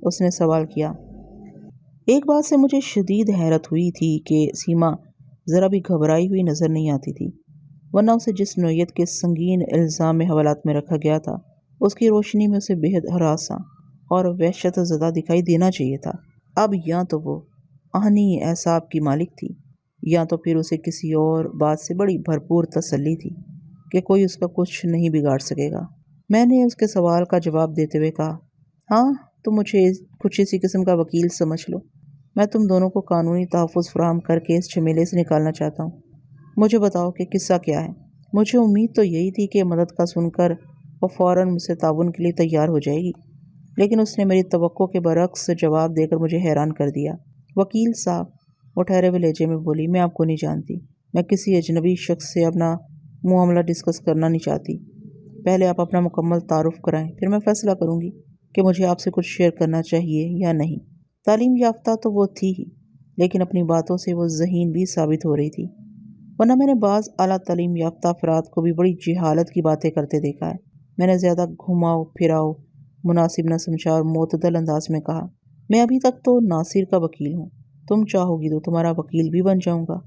اس نے سوال کیا۔ ایک بات سے مجھے شدید حیرت ہوئی تھی کہ سیما ذرا بھی گھبرائی ہوئی نظر نہیں آتی تھی، ورنہ اسے جس نوعیت کے سنگین الزام میں حوالات میں رکھا گیا تھا اس کی روشنی میں اسے بےحد ہراساں اور وحشت زدہ دکھائی دینا چاہیے تھا۔ اب یا تو وہ آہنی اعصاب کی مالک تھی یا تو پھر اسے کسی اور بات سے بڑی بھرپور تسلی تھی کہ کوئی اس کا کچھ نہیں بگاڑ سکے گا۔ میں نے اس کے سوال کا جواب دیتے ہوئے کہا، ہاں تم مجھے کچھ اسی قسم کا وکیل سمجھ لو، میں تم دونوں کو قانونی تحفظ فراہم کر کے اس جھمیلے سے نکالنا چاہتا ہوں۔ مجھے بتاؤ کہ قصہ کیا ہے۔ مجھے امید تو یہی تھی کہ مدد کا سن کر وہ فوراً مجھ سے تعاون کے لیے تیار ہو جائے گی، لیکن اس نے میری توقع کے برعکس جواب دے کر مجھے حیران کر دیا۔ وکیل صاحب، وہ ٹھہرے ہوئے لہجے میں بولی، میں آپ کو نہیں جانتی، میں کسی اجنبی شخص سے اپنا معاملہ ڈسکس کرنا نہیں چاہتی۔ پہلے آپ اپنا مکمل تعارف کرائیں، پھر میں فیصلہ کروں گی کہ مجھے آپ سے کچھ شیئر کرنا چاہیے یا نہیں۔ تعلیم یافتہ تو وہ تھی ہی، لیکن اپنی باتوں سے وہ ذہین بھی ثابت ہو رہی تھی، ورنہ میں نے بعض اعلیٰ تعلیم یافتہ افراد کو بھی بڑی جہالت کی باتیں کرتے دیکھا ہے۔ میں نے زیادہ گھماؤ پھراؤ مناسب نہ سمجھا اور معتدل انداز میں کہا، میں ابھی تک تو ناصر کا وکیل ہوں، تم چاہو گی تو تمہارا وکیل بھی بن جاؤں گا۔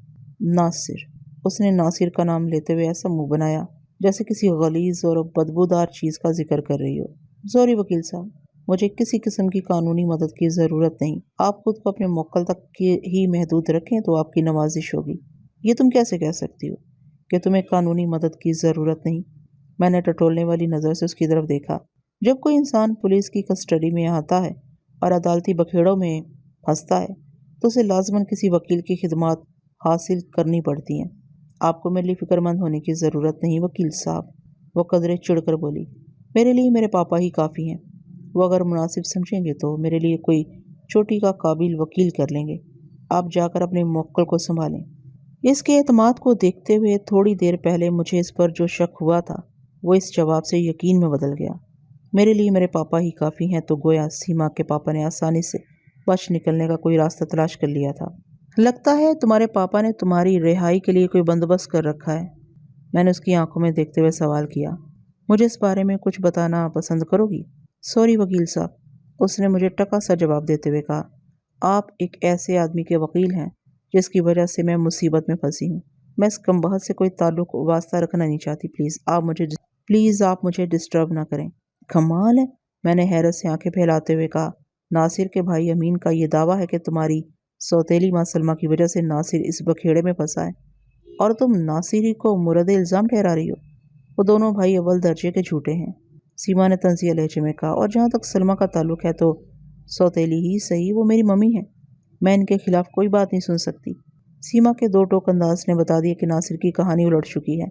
ناصر، اس نے ناصر کا نام لیتے ہوئے ایسا منہ بنایا جیسے کسی غلیظ اور بدبودار چیز کا ذکر کر رہی ہو۔ سوری وکیل صاحب، مجھے کسی قسم کی قانونی مدد کی ضرورت نہیں، آپ خود کو اپنے موکل تک ہی محدود رکھیں تو آپ کی نوازش ہوگی۔ یہ تم کیسے کہہ سکتی ہو کہ تمہیں قانونی مدد کی ضرورت نہیں؟ میں نے ٹٹولنے والی نظر سے اس کی طرف دیکھا۔ جب کوئی انسان پولیس کی کسٹڈی میں آتا ہے اور عدالتی بکھیڑوں میں پھنستا ہے تو اسے لازماً کسی وکیل کی خدمات حاصل کرنی پڑتی ہیں۔ آپ کو میرے لیے فکر مند ہونے کی ضرورت نہیں وکیل صاحب، وہ قدرے چڑھ کر بولی۔ میرے لیے میرے پاپا ہی کافی ہیں، وہ اگر مناسب سمجھیں گے تو میرے لیے کوئی چوٹی کا قابل وکیل کر لیں گے۔ آپ جا کر اپنے موکل کو سنبھالیں۔ اس کے اعتماد کو دیکھتے ہوئے تھوڑی دیر پہلے مجھے اس پر جو شک ہوا تھا وہ اس جواب سے یقین میں بدل گیا۔ میرے لیے میرے پاپا ہی کافی ہیں تو گویا سیما کے پاپا نے آسانی سے بچ نکلنے کا کوئی راستہ تلاش کر لیا تھا۔ لگتا ہے تمہارے پاپا نے تمہاری رہائی کے لیے کوئی بندوبست کر رکھا ہے، میں نے اس کی آنکھوں میں دیکھتے ہوئے سوال کیا۔ مجھے اس بارے میں کچھ بتانا پسند کرو گی؟ سوری وکیل صاحب، اس نے مجھے ٹکا سا جواب دیتے ہوئے کہا، آپ ایک ایسے آدمی کے وکیل ہیں جس کی وجہ سے میں مصیبت میں پھنسی ہوں۔ میں اس کم بخت سے کوئی تعلق واسطہ رکھنا نہیں چاہتی، پلیز آپ مجھے ڈسٹرب نہ کریں۔ کمال ہے، میں نے حیرت سے آنکھیں پھیلاتے ہوئے کہا، ناصر کے بھائی امین کا یہ دعویٰ ہے کہ تمہاری سوتیلی ماں سلمہ کی وجہ سے ناصر اس بکھیڑے میں پھنسا ہے اور تم ناصر ہی کو مورد الزام ٹھہرا رہی ہو۔ وہ دونوں بھائی اول درجے کے جھوٹے ہیں، سیما نے طنزیہ لہجے میں کہا، اور جہاں تک سلمہ کا تعلق ہے تو سوتیلی ہی صحیح، وہ میری ممی ہے، میں ان کے خلاف کوئی بات نہیں سن سکتی۔ سیما کے دو ٹوک انداز نے بتا دیا کہ ناصر کی کہانی الٹ چکی ہے۔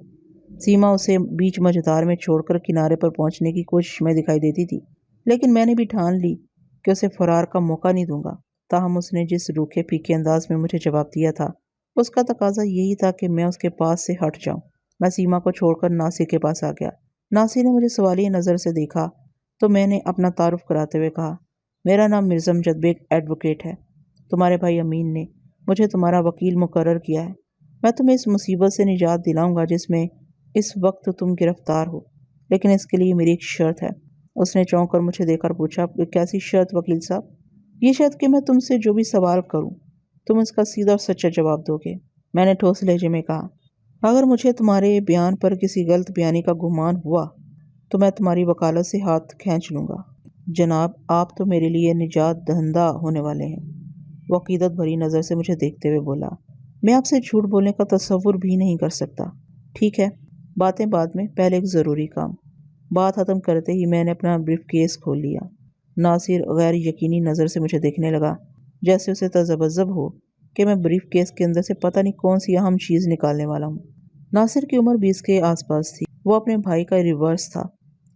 سیما اسے بیچ مجھدار میں چھوڑ کر کنارے پر پہنچنے کی کوشش میں دکھائی دیتی تھی، لیکن میں نے بھی ٹھان لی کہ اسے فرار کا موقع نہیں دوں گا۔ تاہم اس نے جس روکھے پھیکے انداز میں مجھے جواب دیا تھا اس کا تقاضا یہی تھا کہ میں اس کے پاس سے ہٹ جاؤں۔ میں سیما کو چھوڑ کر ناصر کے پاس آ گیا۔ ناصر نے مجھے سوالیہ نظر سے دیکھا تو میں نے اپنا تعارف کراتے ہوئے کہا، میرا نام مرزا امجد بیگ ایڈوکیٹ ہے، تمہارے بھائی امین نے مجھے تمہارا وکیل مقرر کیا ہے۔ میں تمہیں اس مصیبت سے نجات دلاؤں گا جس میں اس وقت تم گرفتار ہو، لیکن اس کے لیے میری ایک شرط ہے۔ اس نے چونک کر مجھے دیکھ کر پوچھا، کیسی شرط وکیل صاحب؟ یہ شرط کہ میں تم سے جو بھی سوال کروں تم اس کا سیدھا اور سچا جواب دو گے، میں نے ٹھوس لہجے میں کہا۔ اگر مجھے تمہارے بیان پر کسی غلط بیانی کا گمان ہوا تو میں تمہاری وکالت سے ہاتھ کھینچ لوں گا۔ جناب، آپ تو میرے لیے نجات دہندہ ہونے والے ہیں، وہ عقیدت بھری نظر سے مجھے دیکھتے ہوئے بولا۔ میں آپ سے جھوٹ بولنے کا تصور بھی نہیں کر سکتا۔ ٹھیک ہے، باتیں بعد میں، پہلے ایک ضروری کام۔ بات ختم کرتے ہی میں نے اپنا بریف کیس کھول لیا۔ ناصر غیر یقینی نظر سے مجھے دیکھنے لگا، جیسے اسے تذبذب ہو کہ میں بریف کیس کے اندر سے پتہ نہیں کون سی اہم چیز نکالنے والا ہوں۔ ناصر کی عمر 20 کے آس پاس تھی، وہ اپنے بھائی کا ریورس تھا،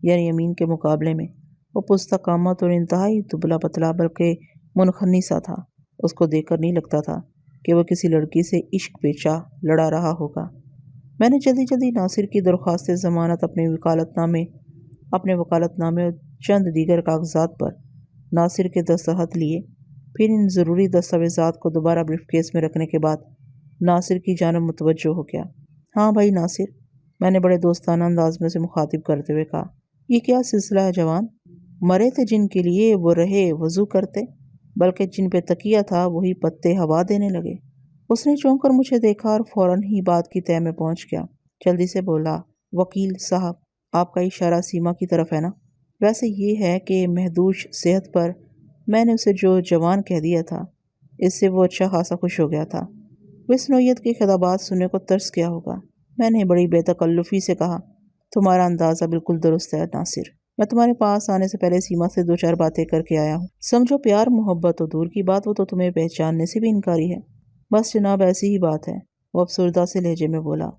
یعنی امین کے مقابلے میں۔ وہ پستہ قامت اور انتہائی دبلا پتلا بلکہ منخنی سا تھا۔ اس کو دیکھ کر نہیں لگتا تھا کہ وہ کسی لڑکی سے عشق پہ چاہ لڑا رہا ہوگا۔ میں نے جلدی جلدی ناصر کی درخواست ضمانت اپنے وکالت نامے اپنے وکالت نامے اور چند دیگر کاغذات پر ناصر کے دستخط لیے، پھر ان ضروری دستاویزات کو دوبارہ بریف کیس میں رکھنے کے بعد ناصر کی جانب متوجہ ہو گیا۔ ہاں بھائی ناصر، میں نے بڑے دوستانہ انداز میں اسے مخاطب کرتے ہوئے کہا، یہ کیا سلسلہ ہے جوان؟ مرے تھے جن کے لیے وہ رہے وضو کرتے، بلکہ جن پہ تکیہ تھا وہی پتے ہوا دینے لگے۔ اس نے چونک کر مجھے دیکھا اور فوراً ہی بات کی تہہ میں پہنچ گیا۔ جلدی سے بولا، وکیل صاحب، آپ کا اشارہ سیما کی طرف ہے نا؟ ویسے یہ ہے کہ محدود صحت پر میں نے اسے جو جوان کہہ دیا تھا، اس سے وہ اچھا خاصا خوش ہو گیا تھا۔ وہ اس نوعیت کے خطابات سننے کو ترس کیا ہوگا۔ میں نے بڑی بے تکلفی سے کہا، تمہارا اندازہ بالکل درست ہے ناصر۔ میں تمہارے پاس آنے سے پہلے سیما سے 2-4 باتیں کر کے آیا ہوں۔ سمجھو پیار محبت تو دور کی بات، وہ تو تمہیں پہچاننے سے بھی انکاری ہے۔ بس جناب ایسی ہی بات ہے، وہ افسردہ سے لہجے میں بولا۔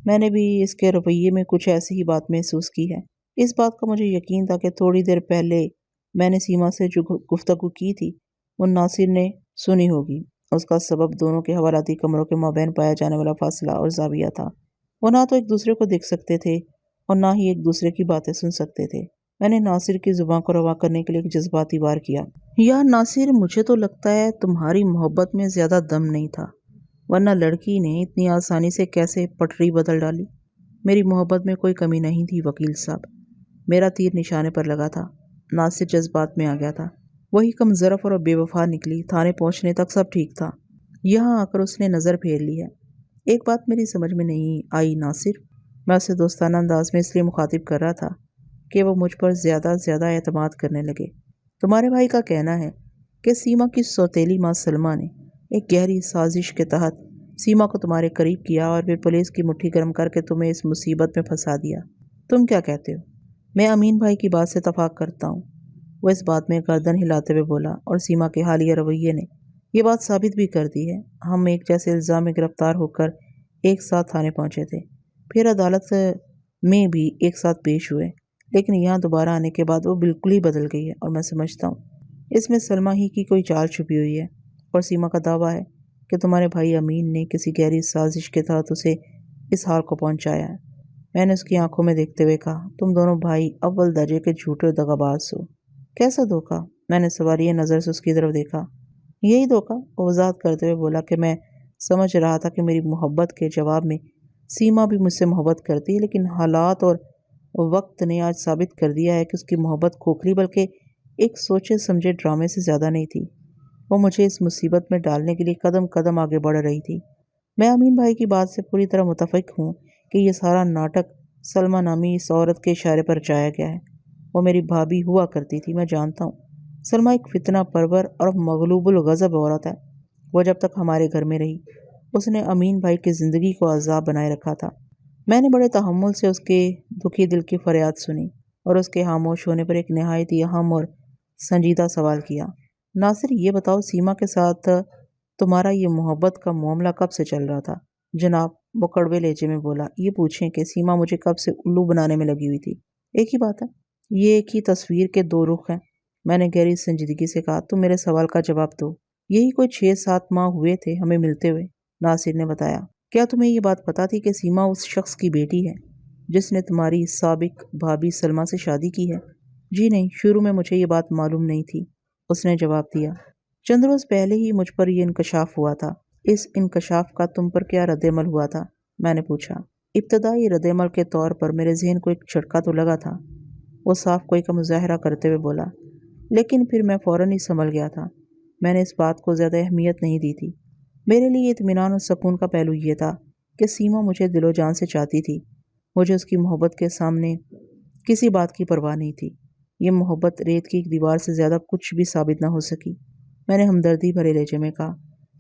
میں نے بھی اس کے رویے میں کچھ ایسی ہی بات محسوس کی ہے۔ اس بات کا مجھے یقین تھا کہ تھوڑی دیر پہلے میں نے سیما سے جو گفتگو کی تھی وہ ناصر نے سنی ہوگی۔ اس کا سبب دونوں کے حوالاتی کمروں کے مابین پایا جانے والا فاصلہ اور زاویہ تھا۔ وہ نہ تو ایک دوسرے کو دیکھ سکتے تھے اور نہ ہی ایک دوسرے کی باتیں سن سکتے تھے۔ میں نے ناصر کی زبان کو روا کرنے کے لیے ایک جذباتی وار کیا۔ یار ناصر، مجھے تو لگتا ہے تمہاری محبت میں زیادہ دم نہیں تھا، ورنہ لڑکی نے اتنی آسانی سے کیسے پٹری بدل ڈالی؟ میری محبت میں کوئی کمی نہیں تھی وکیل صاحب، میرا تیر نشانے پر لگا تھا۔ ناصر جذبات میں آ گیا تھا۔ وہی کم ظرف اور بے وفا نکلی۔ تھانے پہنچنے تک سب ٹھیک تھا، یہاں آ کر اس نے نظر پھیر لی ہے۔ ایک بات میری سمجھ میں نہیں آئی ناصر، میں اسے دوستانہ انداز میں اس لیے مخاطب کر رہا تھا کہ وہ مجھ پر زیادہ اعتماد کرنے لگے۔ تمہارے بھائی کا کہنا ہے کہ سیما کی سوتیلی ماں سلمہ نے ایک گہری سازش کے تحت سیما کو تمہارے قریب کیا اور پھر پولیس کی مٹھی گرم کر کے تمہیں اس مصیبت میں پھنسا دیا۔ تم کیا کہتے ہو؟ میں امین بھائی کی بات سے اتفاق کرتا ہوں، وہ اس بات میں گردن ہلاتے ہوئے بولا، اور سیما کے حالیہ رویے نے یہ بات ثابت بھی کر دی ہے۔ ہم ایک جیسے الزام میں گرفتار ہو کر ایک ساتھ تھانے پہنچے تھے، پھر عدالت میں بھی ایک ساتھ پیش ہوئے، لیکن یہاں دوبارہ آنے کے بعد وہ بالکل ہی بدل گئی ہے، اور میں سمجھتا ہوں اس میں سلمہ ہی کی کوئی چال چھپی ہوئی ہے۔ اور سیما کا دعویٰ ہے کہ تمہارے بھائی امین نے کسی گہری سازش کے تحت اسے اس حال کو پہنچایا ہے۔ میں نے اس کی آنکھوں میں دیکھتے ہوئے کہا، تم دونوں بھائی اول درجے کے جھوٹے دغاباز ہو۔ کیسا دھوکہ؟ میں نے سوالیہ نظر سے اس کی طرف دیکھا۔ یہی دھوکہ، وہ وضاحت کرتے ہوئے بولا کہ میں سمجھ رہا تھا کہ میری محبت کے جواب میں سیما بھی مجھ سے محبت کرتی ہے، لیکن حالات اور وقت نے آج ثابت کر دیا ہے کہ اس کی محبت کھوکھلی بلکہ ایک سوچے سمجھے ڈرامے سے زیادہ نہیں تھی۔ وہ مجھے اس مصیبت میں ڈالنے کے لیے قدم قدم آگے بڑھ رہی تھی۔ میں امین بھائی کی بات سے پوری طرح متفق ہوں کہ یہ سارا ناٹک سلمہ نامی اس عورت کے اشارے پر رچایا گیا ہے۔ وہ میری بھابھی ہوا کرتی تھی، میں جانتا ہوں۔ سلمہ ایک فتنہ پرور اور مغلوب الغضب عورت ہے۔ وہ جب تک ہمارے گھر میں رہی اس نے امین بھائی کی زندگی کو عذاب بنائے رکھا تھا۔ میں نے بڑے تحمل سے اس کے دکھی دل کی فریاد سنی اور اس کے خاموش ہونے پر ایک نہایت ہی اہم اور سنجیدہ سوال کیا۔ ناصر، یہ بتاؤ، سیما کے ساتھ تمہارا یہ محبت کا معاملہ کب سے چل رہا تھا؟ جناب، وہ کڑوے لہجے میں بولا، یہ پوچھیں کہ سیما مجھے کب سے الو بنانے میں لگی ہوئی تھی۔ ایک ہی بات ہے، یہ ایک ہی تصویر کے دو رخ ہیں۔ میں نے گہری سنجیدگی سے کہا، تم میرے سوال کا جواب دو۔ یہی کوئی 6-7 ماہ ہوئے تھے ہمیں ملتے ہوئے، ناصر نے بتایا۔ کیا تمہیں یہ بات پتا تھی کہ سیما اس شخص کی بیٹی ہے جس نے تمہاری سابق بھابھی سلمہ سے شادی کی ہے؟ جی نہیں، شروع میں مجھے یہ بات معلوم نہیں تھی، اس نے جواب دیا۔ چند روز پہلے ہی مجھ پر یہ انکشاف ہوا تھا۔ اس انکشاف کا تم پر کیا رد عمل ہوا تھا؟ میں نے پوچھا۔ ابتدائی رد عمل کے طور پر میرے ذہن کو ایک جھٹکا تو لگا تھا، وہ صاف کوئی کا مظاہرہ کرتے ہوئے بولا، لیکن پھر میں فوراً ہی سنبھل گیا تھا۔ میں نے اس بات کو زیادہ اہمیت نہیں دی تھی۔ میرے لیے اطمینان اور سکون کا پہلو یہ تھا کہ سیما مجھے دل و جان سے چاہتی تھی۔ مجھے اس کی محبت کے سامنے کسی بات کی پرواہ نہیں تھی۔ یہ محبت ریت کی ایک دیوار سے زیادہ کچھ بھی ثابت نہ ہو سکی۔ میں نے ہمدردی بھرے لہجے میں کہا،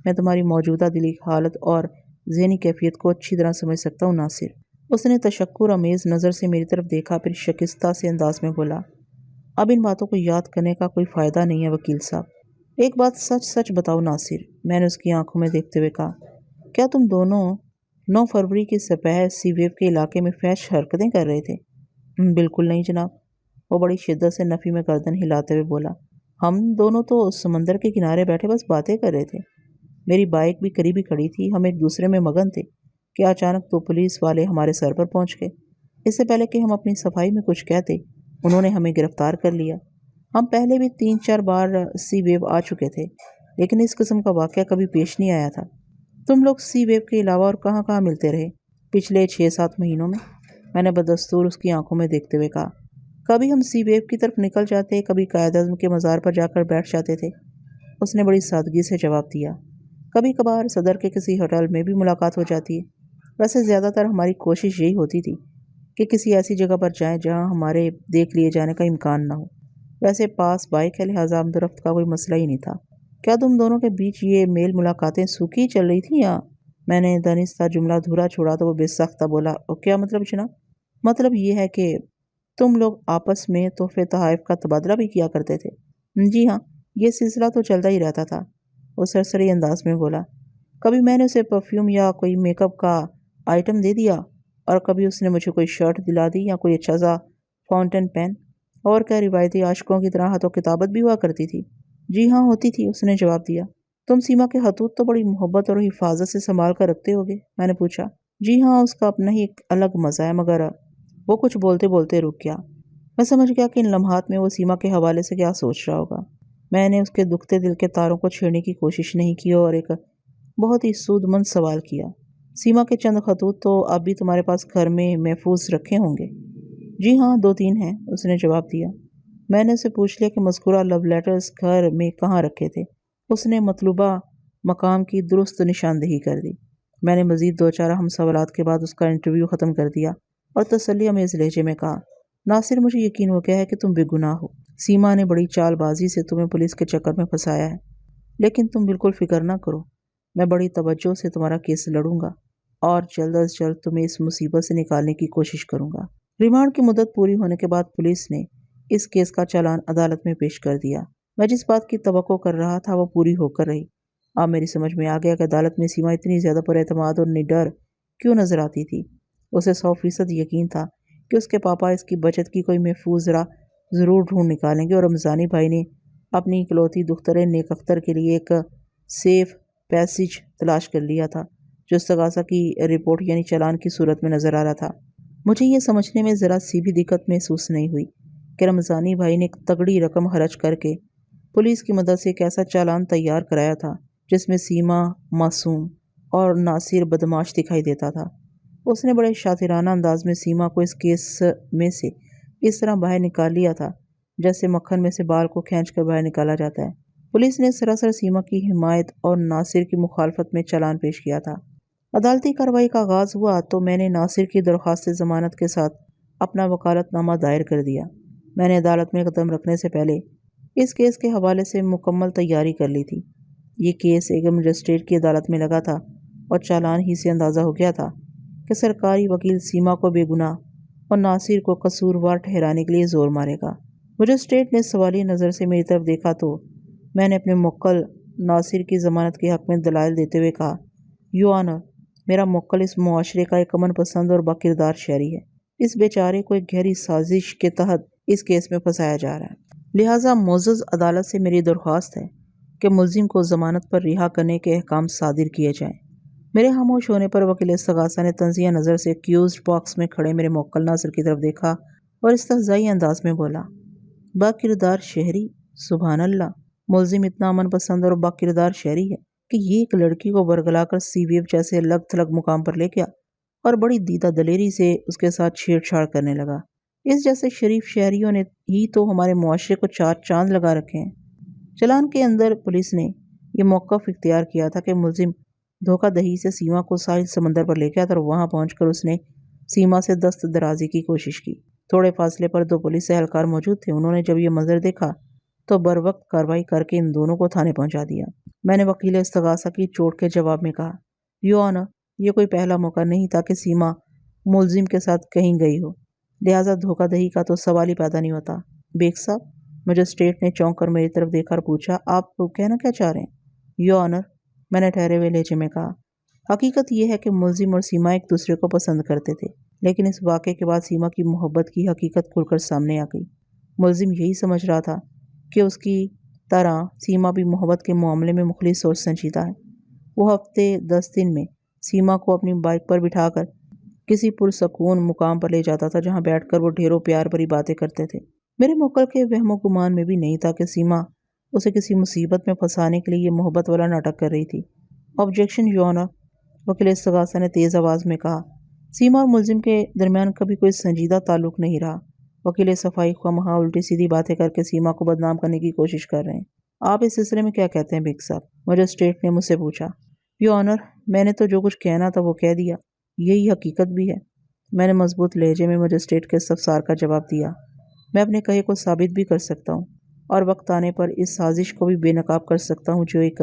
میں تمہاری موجودہ دلی حالت اور ذہنی کیفیت کو اچھی طرح سمجھ سکتا ہوں ناصر۔ اس نے تشکر آمیز نظر سے میری طرف دیکھا، پھر شکستہ سے انداز میں بولا، اب ان باتوں کو یاد کرنے کا کوئی فائدہ نہیں ہے وکیل صاحب۔ ایک بات سچ سچ بتاؤ ناصر، میں نے اس کی آنکھوں میں دیکھتے ہوئے کہا، کیا تم دونوں 9 فروری کی صبح سی ویو کے علاقے میں فحش حرکتیں کر رہے تھے؟ بالکل نہیں جناب، وہ بڑی شدت سے نفی میں گردن ہلاتے ہوئے بولا، ہم دونوں تو سمندر کے کنارے بیٹھے بس باتیں کر رہے تھے۔ میری بائک بھی قریب ہی کھڑی تھی، ہم ایک دوسرے میں مگن تھے کہ اچانک تو پولیس والے ہمارے سر پر پہنچ گئے۔ اس سے پہلے کہ ہم اپنی صفائی میں کچھ کہتے، انہوں نے ہمیں گرفتار کر لیا۔ ہم پہلے بھی 3-4 بار سی ویو آ چکے تھے، لیکن اس قسم کا واقعہ کبھی پیش نہیں آیا تھا۔ تم لوگ سی ویو کے علاوہ اور کہاں کہاں ملتے رہے پچھلے 6-7 مہینوں میں نے بدستور اس کی آنکھوں میں دیکھتے ہوئے کہا۔ کبھی ہم سی ویو کی طرف نکل جاتے، کبھی قائد اعظم کے مزار پر جا کر بیٹھ جاتے تھے۔ اس نے بڑی سادگی سے جواب دیا۔ کبھی کبھار صدر کے کسی ہوٹل میں بھی ملاقات ہو جاتی ہے۔ ویسے زیادہ تر ہماری کوشش یہی ہوتی تھی کہ کسی ایسی جگہ پر جائیں جہاں ہمارے دیکھ لیے جانے کا امکان نہ ہو۔ ویسے پاس بائک ہے، لہٰذا آمد و رفت کا کوئی مسئلہ ہی نہیں تھا۔ کیا تم دونوں کے بیچ یہ میل ملاقاتیں سوکھی چل رہی تھیں یا؟ میں نے دانستہ جملہ دھورا چھوڑا تو وہ بے ساختہ بولا، اور کیا مطلب جناب؟ مطلب یہ ہے کہ تم لوگ آپس میں تحفے تحائف کا تبادلہ بھی کیا کرتے تھے؟ جی ہاں، یہ سلسلہ تو چلتا ہی رہتا تھا، وہ سرسری انداز میں بولا۔ کبھی میں نے اسے پرفیوم یا کوئی میک اپ کا آئٹم دے دیا، اور کبھی اس نے مجھے کوئی شرٹ دلا دی یا کوئی اچھا سا فاؤنٹین پین۔ اور کیا روایتی عاشقوں کی طرح ہاتھوں کتابت بھی ہوا کرتی تھی؟ جی ہاں ہوتی تھی، اس نے جواب دیا۔ تم سیما کے خطوط تو بڑی محبت اور حفاظت سے سنبھال کر رکھتے ہوگے؟ میں نے پوچھا۔ جی ہاں، اس کا اپنا ہی ایک الگ مزہ ہے، مگر وہ کچھ بولتے بولتے رک گیا۔ میں سمجھ گیا کہ ان لمحات میں وہ سیما کے حوالے سے کیا سوچ رہا ہوگا۔ میں نے اس کے دکھتے دل کے تاروں کو چھیڑنے کی کوشش نہیں کی اور ایک بہت ہی سود مند سوال کیا۔ سیما کے چند خطوط تو اب بھی تمہارے پاس گھر میں محفوظ رکھے ہوں گے؟ جی ہاں، 2-3 ہیں، اس نے جواب دیا۔ میں نے اسے پوچھ لیا کہ مذکورہ لو لیٹرز گھر میں کہاں رکھے تھے۔ اس نے مطلوبہ مقام کی درست نشاندہی کر دی۔ میں نے مزید 2-4 اہم سوالات کے بعد اس کا انٹرویو ختم کر دیا اور تسلی آمیز لہجے میں کہا، ناصر، مجھے یقین ہو گیا ہے کہ تم بے گناہ ہو۔ سیما نے بڑی چال بازی سے تمہیں پولیس کے چکر میں پھنسایا ہے، لیکن تم بالکل فکر نہ کرو، میں بڑی توجہ سے تمہارا کیس لڑوں گا اور جلد از جلد تمہیں اس مصیبت سے نکالنے کی کوشش کروں گا۔ ریمانڈ کی مدت پوری ہونے کے بعد پولیس نے اس کیس کا چالان عدالت میں پیش کر دیا۔ میں جس بات کی توقع کر رہا تھا وہ پوری ہو کر رہی۔ اب میری سمجھ میں آ گیا کہ عدالت میں سیما اتنی زیادہ پر اعتماد اور نڈر کیوں نظر آتی تھی۔ اسے 100% یقین تھا کہ اس کے پاپا اس کی بچت کی کوئی محفوظ راہ ضرور ڈھونڈ نکالیں گے، اور رمضانی بھائی نے اپنی اکلوتی دختر نیک اختر کے لیے ایک سیف پیسج تلاش کر لیا تھا جو استغاثہ کی رپورٹ یعنی چالان کی صورت میں نظر آ رہا تھا۔ مجھے یہ سمجھنے میں ذرا سی بھی دقت محسوس نہیں ہوئی کہ رمضانی بھائی نے ایک تگڑی رقم خرچ کر کے پولیس کی مدد سے ایک ایسا چالان تیار کرایا تھا جس میں سیما معصوم اور ناصر بدمعاش دکھائی دیتا تھا۔ اس نے بڑے شاطرانہ انداز میں سیما کو اس کیس میں سے اس طرح باہر نکال لیا تھا جیسے مکھن میں سے بال کو کھینچ کر باہر نکالا جاتا ہے۔ پولیس نے سراسر سیما کی حمایت اور ناصر کی مخالفت میں چالان پیش کیا تھا۔ عدالتی کارروائی کا آغاز ہوا تو میں نے ناصر کی درخواست ضمانت کے ساتھ اپنا وکالت نامہ دائر کر دیا۔ میں نے عدالت میں قدم رکھنے سے پہلے اس کیس کے حوالے سے مکمل تیاری کر لی تھی۔ یہ کیس ایک مجسٹریٹ کی عدالت میں لگا تھا اور چالان ہی سے اندازہ ہو گیا تھا کہ سرکاری وکیل سیما کو بے گناہ اور ناصر کو قصوروار ٹھہرانے کے لیے زور مارے گا۔ مجسٹریٹ نے سوالیہ نظر سے میری طرف دیکھا تو میں نے اپنے موکل ناصر کی ضمانت کے حق میں دلائل دیتے ہوئے کہا، یو آنر، میرا موکل اس معاشرے کا ایک امن پسند اور باکردار شہری ہے۔ اس بیچارے کو ایک گہری سازش کے تحت اس کیس میں پھنسایا جا رہا ہے، لہٰذا معزز عدالت سے میری درخواست ہے کہ ملزم کو ضمانت پر رہا کرنے کے احکام صادر کیے جائیں۔ میرے خاموش ہونے پر وکیل استغاثہ نے تنزیہ نظر سے ایکیوزڈ باکس میں کھڑے میرے موکل ناصر کی طرف دیکھا اور استہزائی انداز میں بولا، باکردار شہری؟ سبحان اللہ! ملزم اتنا امن پسند اور باکردار شہری ہے کہ یہ ایک لڑکی کو برگلا کر سی ویو جیسے الگ تھلگ مقام پر لے گیا اور بڑی دیدہ دلیری سے اس کے ساتھ چھیڑ چھاڑ کرنے لگا۔ اس جیسے شریف شہریوں نے ہی تو ہمارے معاشرے کو 4 چاند لگا رکھے ہیں۔ چالان کے اندر پولیس نے یہ موقف اختیار کیا تھا کہ ملزم دھوکہ دہی سے سیما کو ساحل سمندر پر لے گیا تھا اور وہاں پہنچ کر اس نے سیما سے دست درازی کی کوشش کی۔ تھوڑے فاصلے پر 2 پولیس اہلکار موجود تھے۔ انہوں نے جب یہ منظر دیکھا تو بروقت کارروائی کر کے ان دونوں کو تھانے پہنچا دیا۔ میں نے وکیل استغاثہ کی چوٹ کے جواب میں کہا، یو آنر، یہ کوئی پہلا موقع نہیں تھا کہ سیما ملزم کے ساتھ کہیں گئی ہو، لہٰذا دھوکہ دہی کا تو سوال ہی پیدا نہیں ہوتا۔ بیگ صاحب، مجسٹریٹ نے چونک کر میری طرف دیکھ کر پوچھا، آپ کہنا کیا چاہ رہے ہیں؟ یو آنر، میں نے ٹھہرے ہوئے لہجے میں کہا، حقیقت یہ ہے کہ ملزم اور سیما ایک دوسرے کو پسند کرتے تھے، لیکن اس واقعے کے بعد سیما کی محبت کی حقیقت کھل کر سامنے آ گئی۔ ملزم یہی سمجھ رہا تھا کہ اس کی طرح سیما بھی محبت کے معاملے میں مخلص اور سنجیدہ ہے۔ وہ ہفتے 10 دن میں سیما کو اپنی بائک پر بٹھا کر کسی پرسکون مقام پر لے جاتا تھا جہاں بیٹھ کر وہ ڈھیروں پیار بھری باتیں کرتے تھے۔ میرے موکل کے وہم و گمان میں بھی نہیں تھا کہ سیما اسے کسی مصیبت میں پھنسانے کے لیے یہ محبت والا ناٹک کر رہی تھی۔ آبجیکشن یور آنر، وکیل استغاثہ نے تیز آواز میں کہا۔ سیما اور ملزم کے درمیان کبھی کوئی سنجیدہ تعلق نہیں رہا۔ وکیل صفائی خواہ الٹی سیدھی باتیں کر کے سیما کو بدنام کرنے کی کوشش کر رہے ہیں۔ آپ اس سلسلے میں کیا کہتے ہیں بیگ صاحب؟ مجسٹریٹ نے مجھ سے پوچھا۔ یور آنر، میں نے تو جو کچھ کہنا تھا وہ کہہ دیا، یہی حقیقت بھی ہے، میں نے مضبوط لہجے میں مجسٹریٹ کے استفسار کا جواب دیا۔ میں اپنے کہے کو ثابت بھی کر سکتا ہوں اور وقت آنے پر اس سازش کو بھی بے نقاب کر سکتا ہوں جو ایک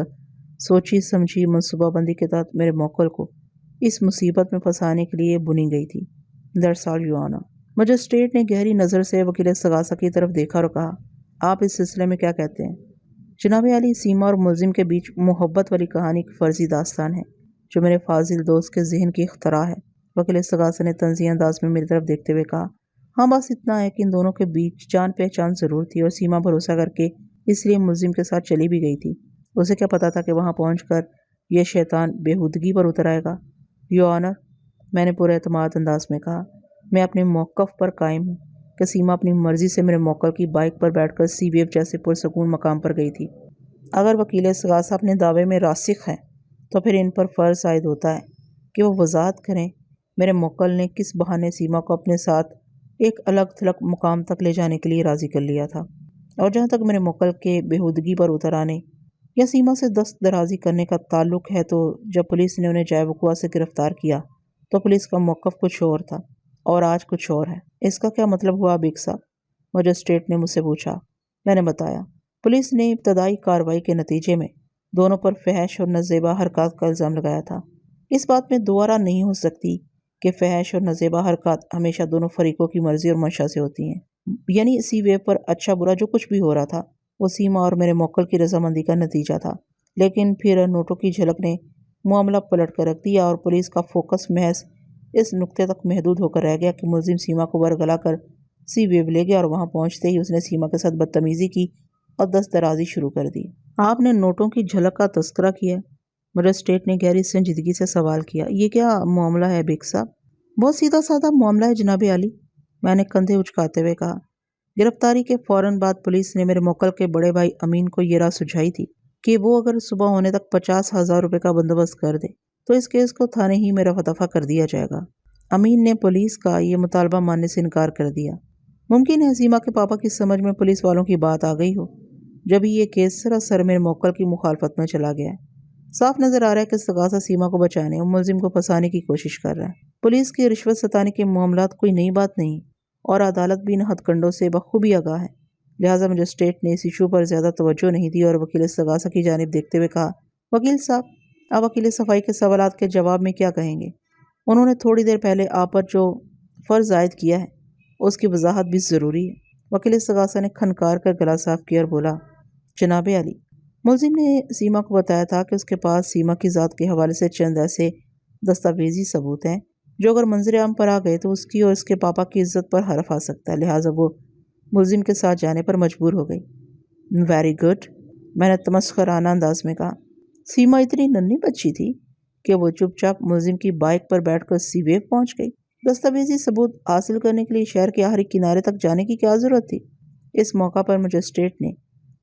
سوچی سمجھی منصوبہ بندی کے تحت میرے موکل کو اس مصیبت میں پھنسانے کے لیے بنی گئی تھی۔ That's all your owner. Magistrate نے گہری نظر سے وکیل استغاثہ کی طرف دیکھا اور کہا، آپ اس سلسلے میں کیا کہتے ہیں؟ جناب عالی، سیما اور ملزم کے بیچ محبت والی کہانی ایک فرضی داستان ہے جو میرے فاضل دوست کے ذہن کی اختراع ہے۔ وکیل استغاثہ نے طنزی انداز میں میری طرف دیکھتے ہوئے کہا، ہاں بس اتنا ہے کہ ان دونوں کے بیچ جان پہچان ضرور تھی اور سیما بھروسہ کر کے اس لیے ملزم کے ساتھ چلی بھی گئی تھی۔ اسے کیا پتا تھا کہ وہاں پہنچ کر یہ شیطان بےہودگی پر اتر آئے گا؟ یور آنر، میں نے پورے اعتماد انداز میں کہا، میں اپنے موقف پر قائم ہوں کہ سیما اپنی مرضی سے میرے موکل کی بائک پر بیٹھ کر سی ویو جیسے پرسکون مقام پر گئی تھی۔ اگر وکیل استغاثہ اپنے دعوے میں راسخ ہیں تو پھر ان پر فرض عائد ہوتا ہے کہ وہ وضاحت کریں میرے موکل نے کس بہانے سیما کو اپنے ساتھ ایک الگ تھلگ مقام تک لے جانے کے لیے راضی کر لیا تھا۔ اور جہاں تک میرے موکل کے بےہودگی پر اتر آنے یا سیما سے دست درازی کرنے کا تعلق ہے، تو جب پولیس نے انہیں جائے وقوع سے گرفتار کیا تو پولیس کا موقف کچھ اور تھا اور آج کچھ اور ہے۔ اس کا کیا مطلب ہوا بیگ صاحب؟ مجسٹریٹ نے مجھ سے پوچھا۔ میں نے بتایا، پولیس نے ابتدائی کارروائی کے نتیجے میں دونوں پر فحش اور نازیبا حرکات کا الزام لگایا تھا۔ اس بات میں دو آرا نہیں ہو سکتی کہ فحش اور نازیبا حرکات ہمیشہ دونوں فریقوں کی مرضی اور منشا سے ہوتی ہیں۔ یعنی سی ویو پر اچھا برا جو کچھ بھی ہو رہا تھا وہ سیما اور میرے موکل کی رضامندی کا نتیجہ تھا۔ لیکن پھر نوٹوں کی جھلک نے معاملہ پلٹ کر رکھ دیا اور پولیس کا فوکس محض اس نقطے تک محدود ہو کر رہ گیا کہ ملزم سیما کو ورگلا کر سی ویو لے گیا اور وہاں پہنچتے ہی اس نے سیما کے ساتھ بدتمیزی کی اور دست درازی شروع کر دی۔ آپ نے نوٹوں کی جھلک کا تذکرہ کیا؟ مجسٹریٹ نے گہری سنجیدگی سے سوال کیا۔ یہ کیا معاملہ ہے بیگ صاحب؟ بہت سیدھا سادہ معاملہ ہے جناب عالی، میں نے کندھے اچکاتے ہوئے کہا۔ گرفتاری کے فوراً بعد پولیس نے میرے موکل کے بڑے بھائی امین کو یہ راہ سجھائی تھی کہ وہ اگر صبح ہونے تک 50,000 روپے کا بندوبست کر دے تو اس کیس کو تھانے ہی میں رفع دفع کر دیا جائے گا۔ امین نے پولیس کا یہ مطالبہ ماننے سے انکار کر دیا۔ ممکن ہے سیما کے پاپا کی سمجھ میں پولیس والوں کی بات آ گئی ہو، جبھی یہ کیس سراسر میرے موکل کی مخالفت میں چلا گیا ہے۔ صاف نظر آ رہا ہے کہ استغاثہ سیما کو بچانے اور ملزم کو پھنسانے کی کوشش کر رہا ہے۔ پولیس کی رشوت ستانے کے معاملات کوئی نئی بات نہیں اور عدالت بھی ان ہتھ کنڈوں سے بخوبی آگاہ ہے، لہٰذا مجسٹریٹ نے اس ایشو پر زیادہ توجہ نہیں دی اور وکیل استغاثہ کی جانب دیکھتے ہوئے کہا، وکیل صاحب، آپ وکیل صفائی کے سوالات کے جواب میں کیا کہیں گے؟ انہوں نے تھوڑی دیر پہلے آپ پر جو فرض عائد کیا ہے اس کی وضاحت بھی ضروری ہے۔ وکیل استغاثہ نے کھنکار کر گلا صاف کیا اور بولا، جناب عالی، ملزم نے سیما کو بتایا تھا کہ اس کے پاس سیما کی ذات کے حوالے سے چند ایسے دستاویزی ثبوت ہیں جو اگر منظر عام پر آ گئے تو اس کی اور اس کے پاپا کی عزت پر حرف آ سکتا ہے، لہٰذا وہ ملزم کے ساتھ جانے پر مجبور ہو گئی۔ ویری گڈ، میں نے تمسخرانہ انداز میں کہا۔ سیما اتنی ننھی بچی تھی کہ وہ چپ چاپ ملزم کی بائک پر بیٹھ کر سی ویو پہنچ گئی۔ دستاویزی ثبوت حاصل کرنے کے لیے شہر کے آخری کنارے تک جانے کی کیا ضرورت تھی؟ اس موقع پر مجسٹریٹ نے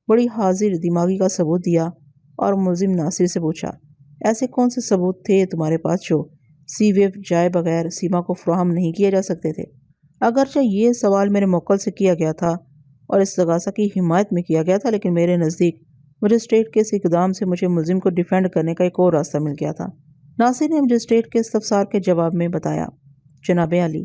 بڑی حاضر دماغی کا ثبوت دیا اور ملزم ناصر سے پوچھا، ایسے کون سے ثبوت تھے تمہارے پاس جو سی ویو جائے بغیر سیما کو فراہم نہیں کیے جا سکتے تھے؟ اگرچہ یہ سوال میرے موکل سے کیا گیا تھا اور استغاثہ کی حمایت میں کیا گیا تھا، لیکن میرے نزدیک مجسٹریٹ کے اس اقدام سے مجھے ملزم کو ڈیفینڈ کرنے کا ایک اور راستہ مل گیا تھا۔ ناصر نے مجسٹریٹ کے استفسار کے جواب میں بتایا، جناب عالی،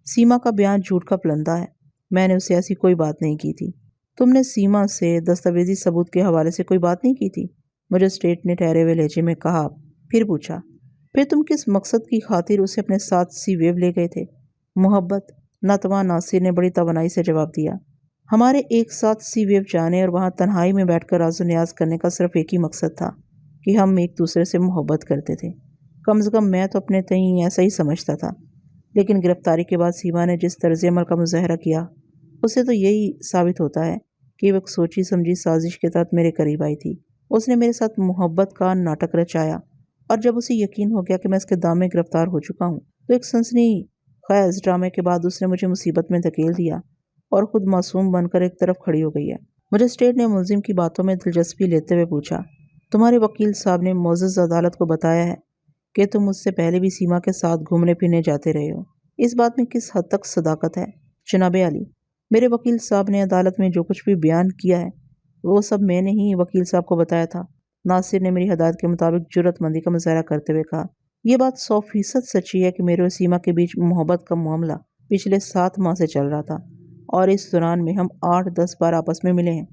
سیما کا بیان جھوٹ کا پلندہ ہے، میں نے اسے ایسی کوئی بات نہیں کی تھی۔ تم نے سیما سے دستاویزی ثبوت کے حوالے سے کوئی بات نہیں کی تھی؟ مجسٹریٹ نے ٹھہرے ہوئے لہجے میں کہا، پھر پوچھا، پھر تم کس مقصد کی خاطر اسے اپنے ساتھ سی ویو لے گئے تھے؟ محبت، ناتواں ناصر نے بڑی توانائی سے جواب دیا، ہمارے ایک ساتھ سی ویو جانے اور وہاں تنہائی میں بیٹھ کر راز و نیاز کرنے کا صرف ایک ہی مقصد تھا کہ ہم ایک دوسرے سے محبت کرتے تھے۔ کم از کم میں تو اپنے تئیں ایسا ہی سمجھتا تھا، لیکن گرفتاری کے بعد سیما نے جس طرز عمل کا مظاہرہ کیا اس سے تو یہی ثابت ہوتا ہے کہ وہ ایک سوچی سمجھی سازش کے تحت میرے قریب آئی تھی۔ اس نے میرے ساتھ محبت کا ناٹک رچایا اور جب اسے یقین ہو گیا کہ میں اس کے دام میں گرفتار ہو چکا ہوں تو ایک سنسنی خیز ڈرامے کے بعد اس نے مجھے مصیبت میں دھکیل دیا اور خود معصوم بن کر ایک طرف کھڑی ہو گئی ہے۔ مجسٹریٹ نے ملزم کی باتوں میں دلچسپی لیتے ہوئے پوچھا، تمہارے وکیل صاحب نے معزز عدالت کو بتایا ہے کہ تم اس سے پہلے بھی سیما کے ساتھ گھومنے پھرنے جاتے رہے ہو، اس بات میں کس حد تک صداقت ہے؟ جناب عالی، میرے وکیل صاحب نے عدالت میں جو کچھ بھی بیان کیا ہے وہ سب میں نے ہی وکیل صاحب کو بتایا تھا۔ ناصر نے میری ہدایت کے مطابق جرأت مندی کا مظاہرہ کرتے ہوئے کہا، یہ بات 100% سچی ہے کہ میرے اور سیما کے بیچ محبت کا معاملہ پچھلے 7 ماہ سے چل رہا تھا، اور اس دوران میں ہم 8-10 بار آپس میں ملے ہیں،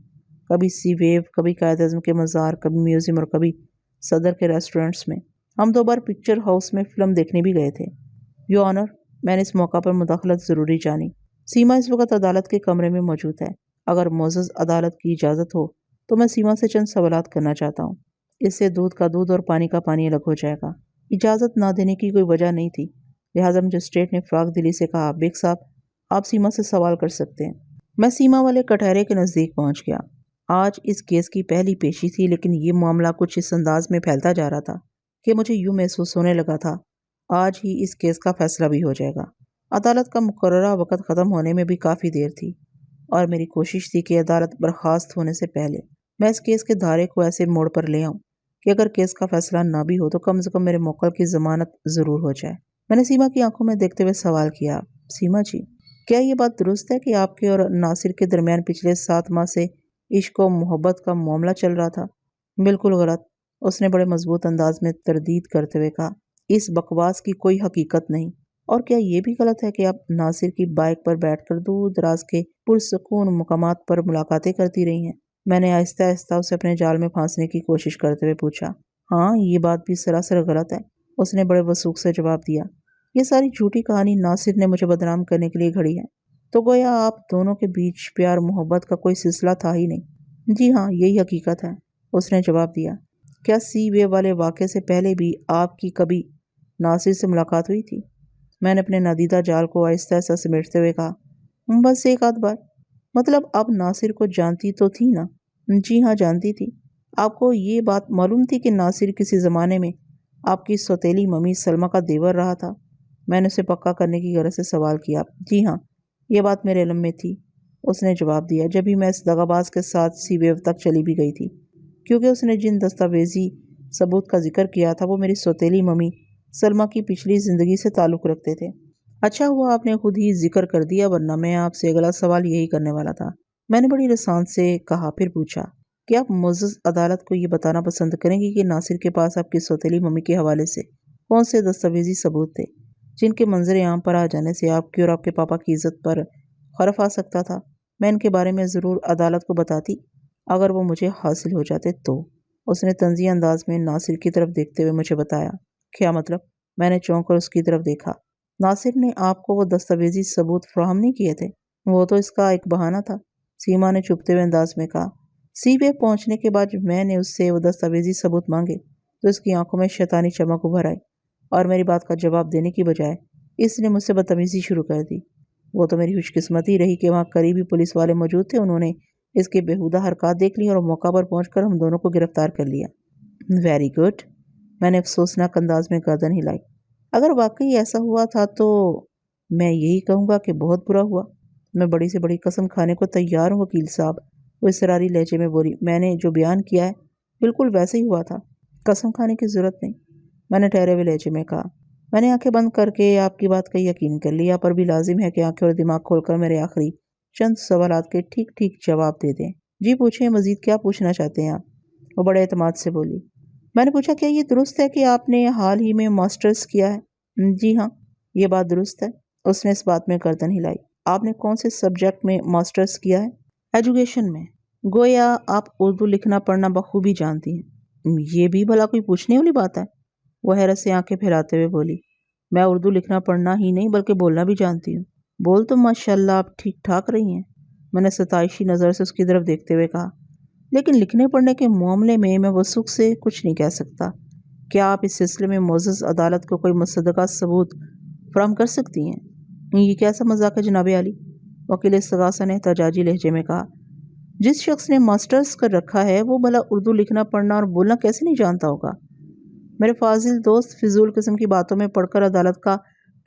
کبھی سی ویو، کبھی قائد اعظم کے مزار، کبھی میوزیم اور کبھی صدر کے ریسٹورنٹس میں۔ ہم 2 بار پکچر ہاؤس میں فلم دیکھنے بھی گئے تھے۔ یو آنر، میں نے اس موقع پر مداخلت ضروری جانی۔ سیما اس وقت عدالت کے کمرے میں موجود ہے۔ اگر معزز عدالت کی اجازت ہو تو میں سیما سے چند سوالات کرنا چاہتا ہوں۔ اس سے دودھ کا دودھ اور پانی کا پانی الگ ہو جائے گا۔ اجازت نہ دینے کی کوئی وجہ نہیں تھی، لہٰذا مجسٹریٹ نے فراغ دلی سے کہا، بیگ صاحب، آپ سیما سے سوال کر سکتے ہیں۔ میں سیما والے کٹہرے کے نزدیک پہنچ گیا۔ آج اس کیس کی پہلی پیشی تھی، لیکن یہ معاملہ کچھ اس انداز میں پھیلتا جا رہا تھا کہ مجھے یوں محسوس ہونے لگا تھا آج ہی اس کیس کا فیصلہ بھی ہو جائے گا۔ عدالت کا مقررہ وقت ختم ہونے میں بھی کافی دیر تھی، اور میری کوشش تھی کہ عدالت برخاست ہونے سے پہلے میں اس کیس کے دھارے کو ایسے موڑ پر لے آؤں کہ اگر کیس کا فیصلہ نہ بھی ہو تو کم سے کم میرے موکل کی ضمانت ضرور ہو جائے۔ میں نے سیما کی آنکھوں میں دیکھتے ہوئے سوال کیا، سیما جی، کیا یہ بات درست ہے کہ آپ کے اور ناصر کے درمیان پچھلے 7 ماہ سے عشق و محبت کا معاملہ چل رہا تھا؟ بالکل غلط، اس نے بڑے مضبوط انداز میں تردید کرتے ہوئے کہا، اس بکواس کی کوئی حقیقت نہیں۔ اور کیا یہ بھی غلط ہے کہ آپ ناصر کی بائک پر بیٹھ کر دور دراز کے پرسکون مقامات پر ملاقاتیں کرتی رہی ہیں؟ میں نے آہستہ آہستہ اسے اپنے جال میں پھانسنے کی کوشش کرتے ہوئے پوچھا۔ ہاں، یہ بات بھی سراسر غلط ہے، اس نے بڑے وثوق سے جواب دیا۔ یہ ساری جھوٹی کہانی ناصر نے مجھے بدنام کرنے کے لیے گھڑی ہے، تو گویا آپ دونوں کے بیچ پیار محبت کا کوئی سلسلہ تھا ہی نہیں۔ جی ہاں، یہی حقیقت ہے، اس نے جواب دیا۔ کیا سی وے والے واقعے سے پہلے بھی آپ کی کبھی ناصر سے ملاقات ہوئی تھی؟ میں نے اپنے نادیدہ جال کو آہستہ آہستہ سمیٹتے ہوئے کہا، بس ایک آدھ بار۔ مطلب آپ ناصر کو جانتی تو تھی نا؟ جی ہاں، جانتی تھی۔ آپ کو یہ بات معلوم تھی کہ ناصر کسی زمانے میں آپ کی سوتیلی ممی سلمہ کا دیور رہا تھا؟ میں نے اسے پکا کرنے کی غرض سے سوال کیا۔ جی ہاں، یہ بات میرے علم میں تھی، اس نے جواب دیا، جب ہی میں اس دغاباز کے ساتھ سی ویو تک چلی بھی گئی تھی، کیونکہ اس نے جن دستاویزی ثبوت کا ذکر کیا تھا وہ میری سوتیلی ممی سلمہ کی پچھلی زندگی سے تعلق رکھتے تھے۔ اچھا ہوا آپ نے خود ہی ذکر کر دیا، ورنہ میں آپ سے اگلا سوال یہی کرنے والا تھا۔ میں نے بڑی رسان سے کہا، پھر پوچھا کہ آپ معزز عدالت کو یہ بتانا پسند کریں گی کہ ناصر کے پاس آپ کی سوتیلی ممی کے حوالے سے کون سے دستاویزی ثبوت تھے جن کے منظر عام پر آ جانے سے آپ کی اور آپ کے پاپا کی عزت پر خرف آ سکتا تھا؟ میں ان کے بارے میں ضرور عدالت کو بتاتی اگر وہ مجھے حاصل ہو جاتے تو۔ اس نے طنزیہ انداز میں ناصر کی طرف دیکھتے ہوئے مجھے بتایا۔ کیا مطلب؟ میں نے چونک کر اس کی طرف دیکھا۔ ناصر نے آپ کو وہ دستاویزی ثبوت فراہم نہیں کیے تھے؟ وہ تو اس کا ایک بہانہ تھا، سیما نے چپتے ہوئے انداز میں کہا۔ سی وے پہنچنے کے بعد جب میں نے اس سے وہ دستاویزی ثبوت مانگے تو اس کی آنکھوں میں شیطانی چمک ابھر آئی، اور میری بات کا جواب دینے کی بجائے اس نے مجھ سے بدتمیزی شروع کر دی۔ وہ تو میری خوش قسمتی رہی کہ وہاں قریبی پولیس والے موجود تھے، انہوں نے اس کے بےہودہ حرکات دیکھ لی اور موقع پر پہنچ کر ہم دونوں کو گرفتار کر لیا۔ ویری گڈ، میں نے افسوسناک انداز میں گردن ہلائی۔ اگر واقعی ایسا ہوا تھا تو میں یہی کہوں گا کہ بہت برا ہوا۔ میں بڑی سے بڑی قسم کھانے کو تیار ہوں وکیل صاحب، وہ اصراری لہجے میں بولی۔ میں نے جو بیان کیا ہے بالکل ویسے ہی ہوا تھا، قسم کھانے کی ضرورت نہیں، میں نے ٹھہرے ہوئے لہجے میں کہا۔ میں نے آنکھیں بند کر کے آپ کی بات کا یقین کر لیا، پر بھی لازم ہے کہ آنکھیں اور دماغ کھول کر میرے آخری چند سوالات کے ٹھیک ٹھیک جواب دے دیں۔ جی پوچھیں، مزید کیا پوچھنا چاہتے ہیں آپ؟ وہ بڑے اعتماد سے بولی۔ میں نے پوچھا، کیا یہ درست ہے کہ آپ نے حال ہی میں ماسٹرز کیا ہے؟ جی ہاں، یہ بات درست ہے، اس نے اس بات میں گردن ہلائی۔ آپ نے کون سے سبجیکٹ میں ماسٹرز کیا ہے؟ ایجوکیشن میں۔ گویا آپ اردو لکھنا پڑھنا بخوبی جانتی ہیں۔ یہ بھی بھلا کوئی پوچھنے والی بات ہے؟ وہ حیرت سے آنکھیں پھیلاتے ہوئے بولی۔ میں اردو لکھنا پڑھنا ہی نہیں بلکہ بولنا بھی جانتی ہوں۔ بول تو ماشاءاللہ آپ ٹھیک ٹھاک رہی ہیں، میں نے ستائشی نظر سے اس کی طرف دیکھتے ہوئے کہا، لیکن لکھنے پڑھنے کے معاملے میں وثوق سے کچھ نہیں کہہ سکتا۔ کیا آپ اس سلسلے میں معزز عدالت کو کوئی مصدقہ ثبوت فراہم کر سکتی ہیں؟ یہ کیسا مذاق ہے جناب عالی؟ وکیل استغاثہ نے احتجاجی لہجے میں کہا۔ جس شخص نے ماسٹرز کر رکھا ہے وہ بھلا اردو لکھنا پڑھنا اور بولنا کیسے نہیں جانتا ہوگا؟ میرے فاضل دوست فضول قسم کی باتوں میں پڑھ کر عدالت کا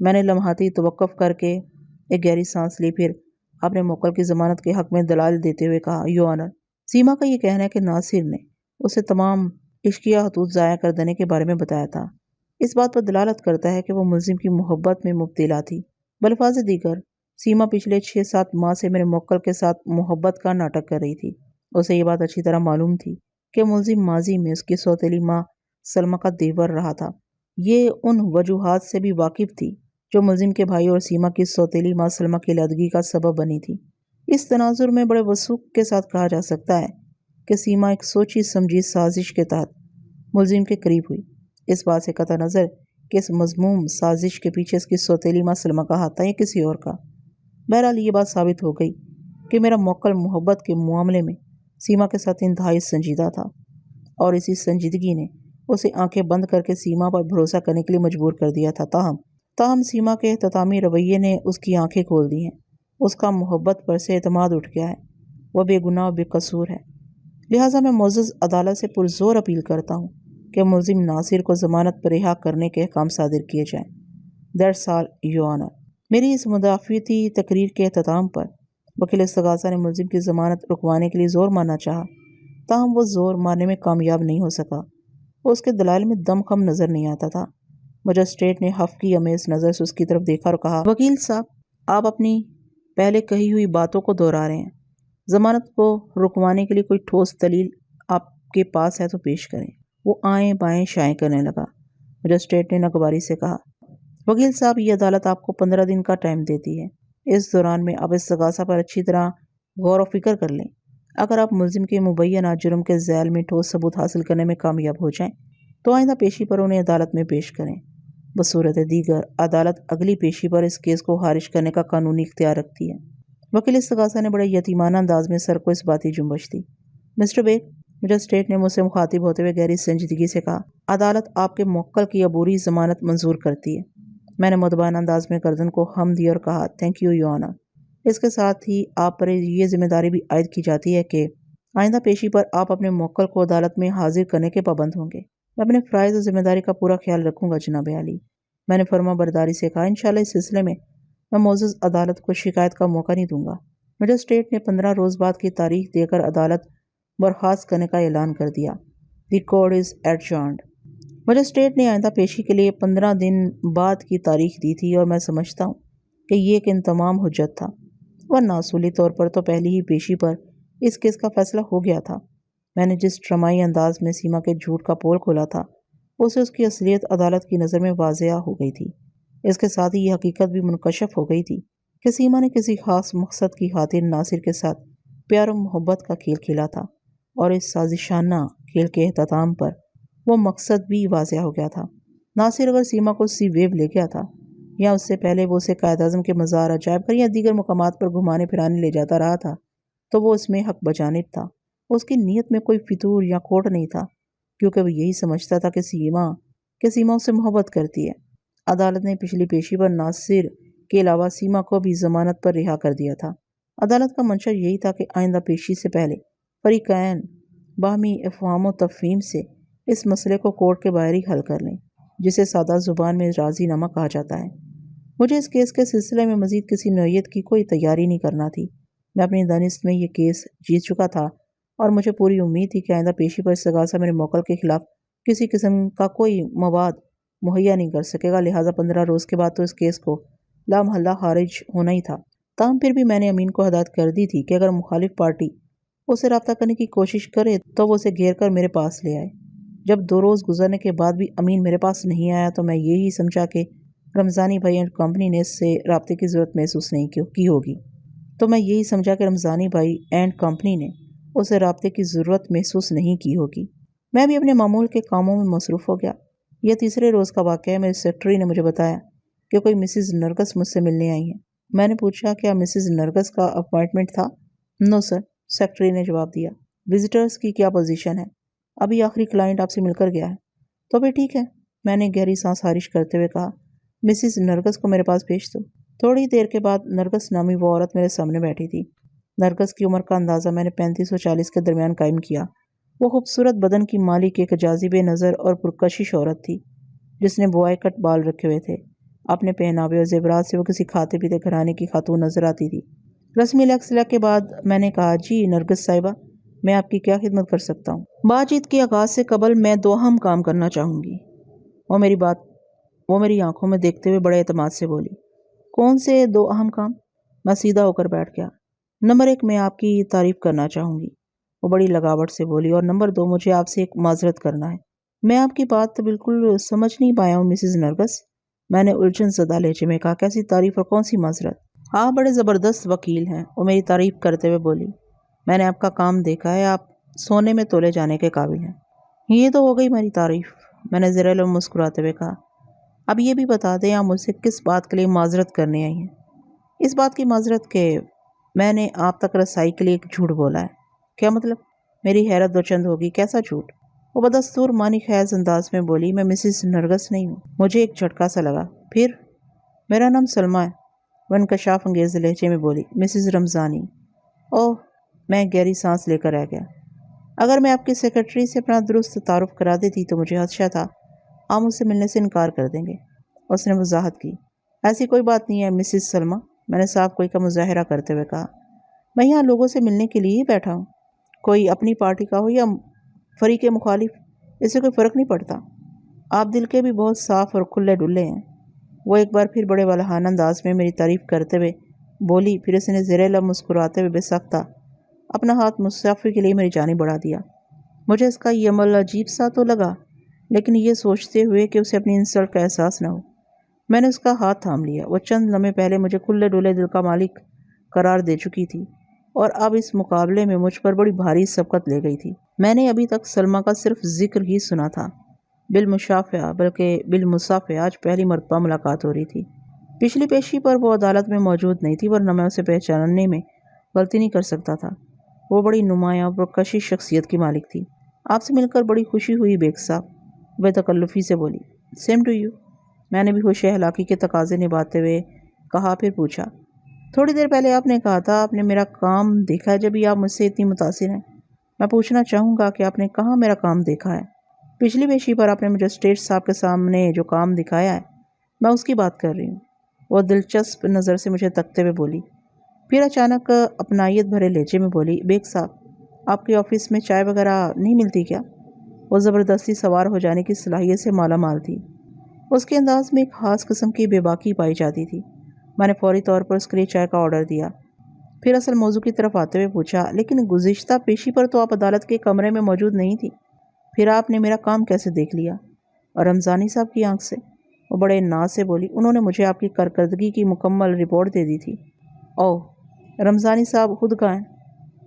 میں نے لمحاتی توقف کر کے ایک گہری سانس لی، پھر اپنے موکل کی ضمانت کے حق میں دلائل دیتے ہوئے کہا، یو آنر، سیما کا یہ کہنا ہے کہ ناصر نے اسے تمام عشقیہ خطوط ضائع کر دینے کے بارے میں بتایا تھا۔ اس بات پر دلالت کرتا ہے کہ وہ ملزم کی محبت میں مبتلا تھی۔ بلفاظ دیگر، سیما پچھلے 6-7 ماہ سے میرے موکل کے ساتھ محبت کا ناٹک کر رہی تھی۔ اسے یہ بات اچھی طرح معلوم تھی کہ ملزم ماضی میں اس کی سوتیلی ماں سلمہ کا دیور رہا تھا۔ یہ ان وجوہات سے بھی واقف تھی جو ملزم کے بھائی اور سیما کی سوتیلی ماں سلمہ کی علیحدگی کا سبب بنی تھی۔ اس تناظر میں بڑے وثوق کے ساتھ کہا جا سکتا ہے کہ سیما ایک سوچی سمجھی سازش کے تحت ملزم کے قریب ہوئی، اس بات سے قطع نظر کہ اس مذموم سازش کے پیچھے اس کی سوتیلی ماں سلمہ کا ہاتھ تھا یا کسی اور کا۔ بہرحال یہ بات ثابت ہو گئی کہ میرا موکل محبت کے معاملے میں سیما کے ساتھ انتہائی سنجیدہ تھا، اور اسی سنجیدگی نے اسے آنکھیں بند کر کے سیما پر بھروسہ کرنے کے لیے مجبور کر دیا تھا۔ تاہم سیما کے اختتامی رویے نے اس کی آنکھیں کھول دی ہیں۔ اس کا محبت پر سے اعتماد اٹھ گیا ہے، وہ بے گناہ و بے قصور ہے۔ لہٰذا میں معزز عدالت سے پرزور اپیل کرتا ہوں کہ ملزم ناصر کو ضمانت پر رہا کرنے کے احکام صادر کیے جائیں۔ That's all your owner. میری اس مدافعتی تقریر کے اختتام پر وکیل استغاثہ نے ملزم کی ضمانت رکوانے کے لیے زور مارنا چاہا، تاہم وہ زور مارنے میں کامیاب نہیں ہو سکا۔ اس کے دلائل میں دم خم نظر نہیں آتا تھا۔ مجسٹریٹ نے حفقی امیز نظر سے اس کی طرف دیکھا اور کہا، وکیل صاحب، آپ اپنی پہلے کہی ہوئی باتوں کو دہرا رہے ہیں۔ ضمانت کو رکوانے کے لیے کوئی ٹھوس دلیل آپ کے پاس ہے تو پیش کریں۔ وہ آئیں بائیں شائیں کرنے لگا۔ مجسٹریٹ نے ناگواری سے کہا، وکیل صاحب، یہ عدالت آپ کو 15 دن کا ٹائم دیتی ہے۔ اس دوران میں آپ استغاثہ پر اچھی طرح غور و فکر کر لیں۔ اگر آپ ملزم کے مبینہ جرم کے ذیل میں ٹھوس ثبوت حاصل کرنے میں کامیاب ہو جائیں تو آئندہ پیشی پر انہیں عدالت میں پیش کریں۔ بصورت دیگر عدالت اگلی پیشی پر اس کیس کو خارج کرنے کا قانونی اختیار رکھتی ہے۔ وکیل استغاثہ نے بڑے یتیمانہ انداز میں سر کو اس باتی جنبش دی۔ مسٹر بیگ، مجسٹریٹ نے مجھ سے مخاطب ہوتے ہوئے گہری سنجیدگی سے کہا، عدالت آپ کے موکل کی عبوری ضمانت منظور کرتی ہے۔ میں نے مدبانہ انداز میں گردن کو خم دی اور کہا، تھینک یو یور آنر۔ اس کے ساتھ ہی آپ پر یہ ذمہ داری بھی عائد کی جاتی ہے کہ آئندہ پیشی پر آپ اپنے موکل کو عدالت میں حاضر کرنے کے پابند ہوں گے۔ میں اپنے فرائض و ذمہ داری کا پورا خیال رکھوں گا جناب عالی، میں نے فرما برداری سے کہا۔ انشاءاللہ اس سلسلے میں معزز عدالت کو شکایت کا موقع نہیں دوں گا۔ مجسٹریٹ نے 15 روز بعد کی تاریخ دے کر عدالت برخاست کرنے کا اعلان کر دیا۔ The court is ایڈجرنڈ۔ مجسٹریٹ نے آئندہ پیشی کے لیے 15 دن بعد کی تاریخ دی تھی، اور میں سمجھتا ہوں کہ یہ ایک انتمام حجت تھا، ورنہ اصولی طور پر تو پہلی ہی پیشی پر اس کیس کا فیصلہ ہو گیا تھا۔ میں نے جس ڈرامائی انداز میں سیما کے جھوٹ کا پول کھولا تھا، اسے اس کی اصلیت عدالت کی نظر میں واضح ہو گئی تھی۔ اس کے ساتھ ہی یہ حقیقت بھی منکشف ہو گئی تھی کہ سیما نے کسی خاص مقصد کی خاطر ناصر کے ساتھ پیار و محبت کا کھیل کھیلا تھا، اور اس سازشانہ کھیل کے اختتام پر وہ مقصد بھی واضح ہو گیا تھا۔ ناصر اگر سیما کو سی ویو لے گیا تھا، یا اس سے پہلے وہ اسے قائد اعظم کے مزار، عجائب گھر یا دیگر مقامات پر گھمانے پھرانے لے جاتا رہا تھا، تو وہ اس میں حق بجانب تھا۔ اس کی نیت میں کوئی فتور یا کھوٹ نہیں تھا، کیونکہ وہ یہی سمجھتا تھا کہ سیما اس سے محبت کرتی ہے۔ عدالت نے پچھلی پیشی پر ناصر کے علاوہ سیما کو بھی ضمانت پر رہا کر دیا تھا۔ عدالت کا منشا یہی تھا کہ آئندہ پیشی سے پہلے فریقین باہمی افہام و تفہیم سے اس مسئلے کو کورٹ کے باہر ہی حل کر لیں، جسے سادہ زبان میں راضی نامہ کہا جاتا ہے۔ مجھے اس کیس کے سلسلے میں مزید کسی نوعیت کی کوئی تیاری نہیں کرنا تھی۔ میں اپنی دانست میں یہ کیس جیت چکا تھا، اور مجھے پوری امید تھی کہ آئندہ پیشی پر استغاثہ میرے موکل کے خلاف کسی قسم کا کوئی مواد مہیا نہیں کر سکے گا، لہٰذا 15 روز کے بعد تو اس کیس کو لامحلہ خارج ہونا ہی تھا۔ تاہم پھر بھی میں نے امین کو ہدایت کر دی تھی کہ اگر مخالف پارٹی اسے رابطہ کرنے کی کوشش کرے تو وہ اسے گھیر کر میرے پاس لے آئے۔ جب 2 روز گزرنے کے بعد بھی امین میرے پاس نہیں آیا تو میں یہی سمجھا کہ رمضانی بھائی اینڈ کمپنی نے اس سے رابطے کی ضرورت محسوس نہیں کی ہوگی۔ اسے رابطے کی ضرورت محسوس نہیں کی ہوگی۔ میں بھی اپنے معمول کے کاموں میں مصروف ہو گیا۔ یہ تیسرے روز کا واقعہ ہے۔ میرے سیکرٹری نے مجھے بتایا کہ کوئی مسز نرگس مجھ سے ملنے آئی ہیں۔ میں نے پوچھا، کیا مسز نرگس کا اپوائنٹمنٹ تھا؟ نو سر، سیکرٹری نے جواب دیا۔ وزٹرز کی کیا پوزیشن ہے؟ ابھی آخری کلائنٹ آپ سے مل کر گیا ہے۔ تو پھر ٹھیک ہے، میں نے گہری سانس خارج کرتے ہوئے کہا، مسز نرگس کو میرے پاس بھیج دو۔ تھوڑی دیر کے بعد نرگس نامی وہ عورت میرے سامنے بیٹھی تھی۔ نرگس کی عمر کا اندازہ میں نے 35 و 40 کے درمیان قائم کیا۔ وہ خوبصورت بدن کی مالک ایک جاذب نظر اور پرکشش عورت تھی، جس نے بوائے کٹ بال رکھے ہوئے تھے۔ اپنے پہناوے اور زیورات سے وہ کسی کھاتے پیتے گھرانے کی خاتون نظر آتی تھی۔ رسمی لیکسلا کے بعد میں نے کہا، جی نرگس صاحبہ، میں آپ کی کیا خدمت کر سکتا ہوں؟ بات چیت کے آغاز سے قبل میں 2 اہم کام کرنا چاہوں گی۔ وہ میری آنکھوں میں دیکھتے ہوئے بڑے اعتماد سے بولی۔ کون سے 2 اہم کام؟ میں سیدھا ہو کر بیٹھ گیا۔ نمبر 1، میں آپ کی تعریف کرنا چاہوں گی، وہ بڑی لگاوٹ سے بولی، اور نمبر 2، مجھے آپ سے ایک معذرت کرنا ہے۔ میں آپ کی بات بالکل سمجھ نہیں پایا ہوں مسز نرگس، میں نے الجھن زدہ لہجے میں کہا۔ کیسی تعریف اور کون سی معذرت؟ آپ بڑے زبردست وکیل ہیں، وہ میری تعریف کرتے ہوئے بولی۔ میں نے آپ کا کام دیکھا ہے، آپ سونے میں تولے جانے کے قابل ہیں۔ یہ تو ہو گئی میری تعریف، میں نے زیر لب مسکراتے ہوئے کہا۔ اب یہ بھی بتا دیں آپ مجھ سے کس بات کے لیے معذرت کرنے آئی ہیں؟ اس بات کی معذرت کہ میں نے آپ تک رسائی کے لیے ایک جھوٹ بولا ہے۔ کیا مطلب؟ میری حیرت دوچند ہوگی۔ کیسا جھوٹ؟ وہ بدستور معنی خیز انداز میں بولی۔ میں مسز نرگس نہیں ہوں۔ مجھے ایک جھٹکا سا لگا۔ پھر؟ میرا نام سلمیٰ ہے، وہ انکشاف انگیز لہجے میں بولی۔ مسز رمضانی؟ اوہ، میں گہری سانس لے کر رہ گیا۔ اگر میں آپ کی سیکرٹری سے اپنا درست تعارف کرا دیتی تو مجھے خدشہ تھا آپ مجھ سے ملنے سے انکار کر دیں گے۔ اس نے وضاحت کی۔ ایسی کوئی بات نہیں ہے مسز سلمیٰ، میں نے صاف کوئی کا مظاہرہ کرتے ہوئے کہا۔ میں یہاں لوگوں سے ملنے کے لیے ہی بیٹھا ہوں، کوئی اپنی پارٹی کا ہو یا فریق مخالف، اس سے کوئی فرق نہیں پڑتا۔ آپ دل کے بھی بہت صاف اور کھلے ڈلے ہیں۔ وہ ایک بار پھر بڑے والہانہ انداز میں میری تعریف کرتے ہوئے بولی، پھر اس نے زیر لب مسکراتے ہوئے بے سختہ اپنا ہاتھ مسافر کے لیے میری جانب بڑھا دیا۔ مجھے اس کا یہ عمل عجیب سا تو لگا، لیکن یہ سوچتے ہوئے کہ اسے اپنی انسلٹ کا احساس نہ ہو، میں نے اس کا ہاتھ تھام لیا۔ وہ چند لمحے پہلے مجھے کھلے ڈولے دل کا مالک قرار دے چکی تھی، اور اب اس مقابلے میں مجھ پر بڑی بھاری سبقت لے گئی تھی۔ میں نے ابھی تک سلمیٰ کا صرف ذکر ہی سنا تھا، بالمشافہہ بلکہ بالمصافحہ آج پہلی مرتبہ ملاقات ہو رہی تھی۔ پچھلی پیشی پر وہ عدالت میں موجود نہیں تھی، ورنہ میں اسے پہچاننے میں غلطی نہیں کر سکتا تھا۔ وہ بڑی نمایاں اور پرکشش شخصیت کی مالک تھی۔ آپ سے مل کر بڑی خوشی ہوئی بیگ صاحب، بے تکلفی سے بولی۔ سیم ٹو یو، میں نے بھی ہوش اخلاقی کے تقاضے نبھاتے ہوئے کہا۔ پھر پوچھا، تھوڑی دیر پہلے آپ نے کہا تھا آپ نے میرا کام دیکھا ہے، جبھی آپ مجھ سے اتنی متاثر ہیں، میں پوچھنا چاہوں گا کہ آپ نے کہاں میرا کام دیکھا ہے؟ پچھلی پیشی پر آپ نے مجھے اسٹیٹ صاحب کے سامنے جو کام دکھایا ہے، میں اس کی بات کر رہی ہوں، وہ دلچسپ نظر سے مجھے تکتے ہوئے بولی۔ پھر اچانک اپنائیت بھرے لہجے میں بولی، بیگ صاحب، آپ کے آفس میں چائے وغیرہ نہیں ملتی کیا؟ وہ زبردستی سوار ہو جانے کی صلاحیت سے مالا مال تھی۔ اس کے انداز میں ایک خاص قسم کی بے باکی پائی جاتی تھی۔ میں نے فوری طور پر اس کے لیے چائے کا آرڈر دیا، پھر اصل موضوع کی طرف آتے ہوئے پوچھا، لیکن گزشتہ پیشی پر تو آپ عدالت کے کمرے میں موجود نہیں تھی، پھر آپ نے میرا کام کیسے دیکھ لیا؟ اور رمضانی صاحب کی آنکھ سے؟ وہ بڑے ناز سے بولی، انہوں نے مجھے آپ کی کارکردگی کی مکمل رپورٹ دے دی تھی۔ اوہ، رمضانی صاحب خود کہاں ہیں؟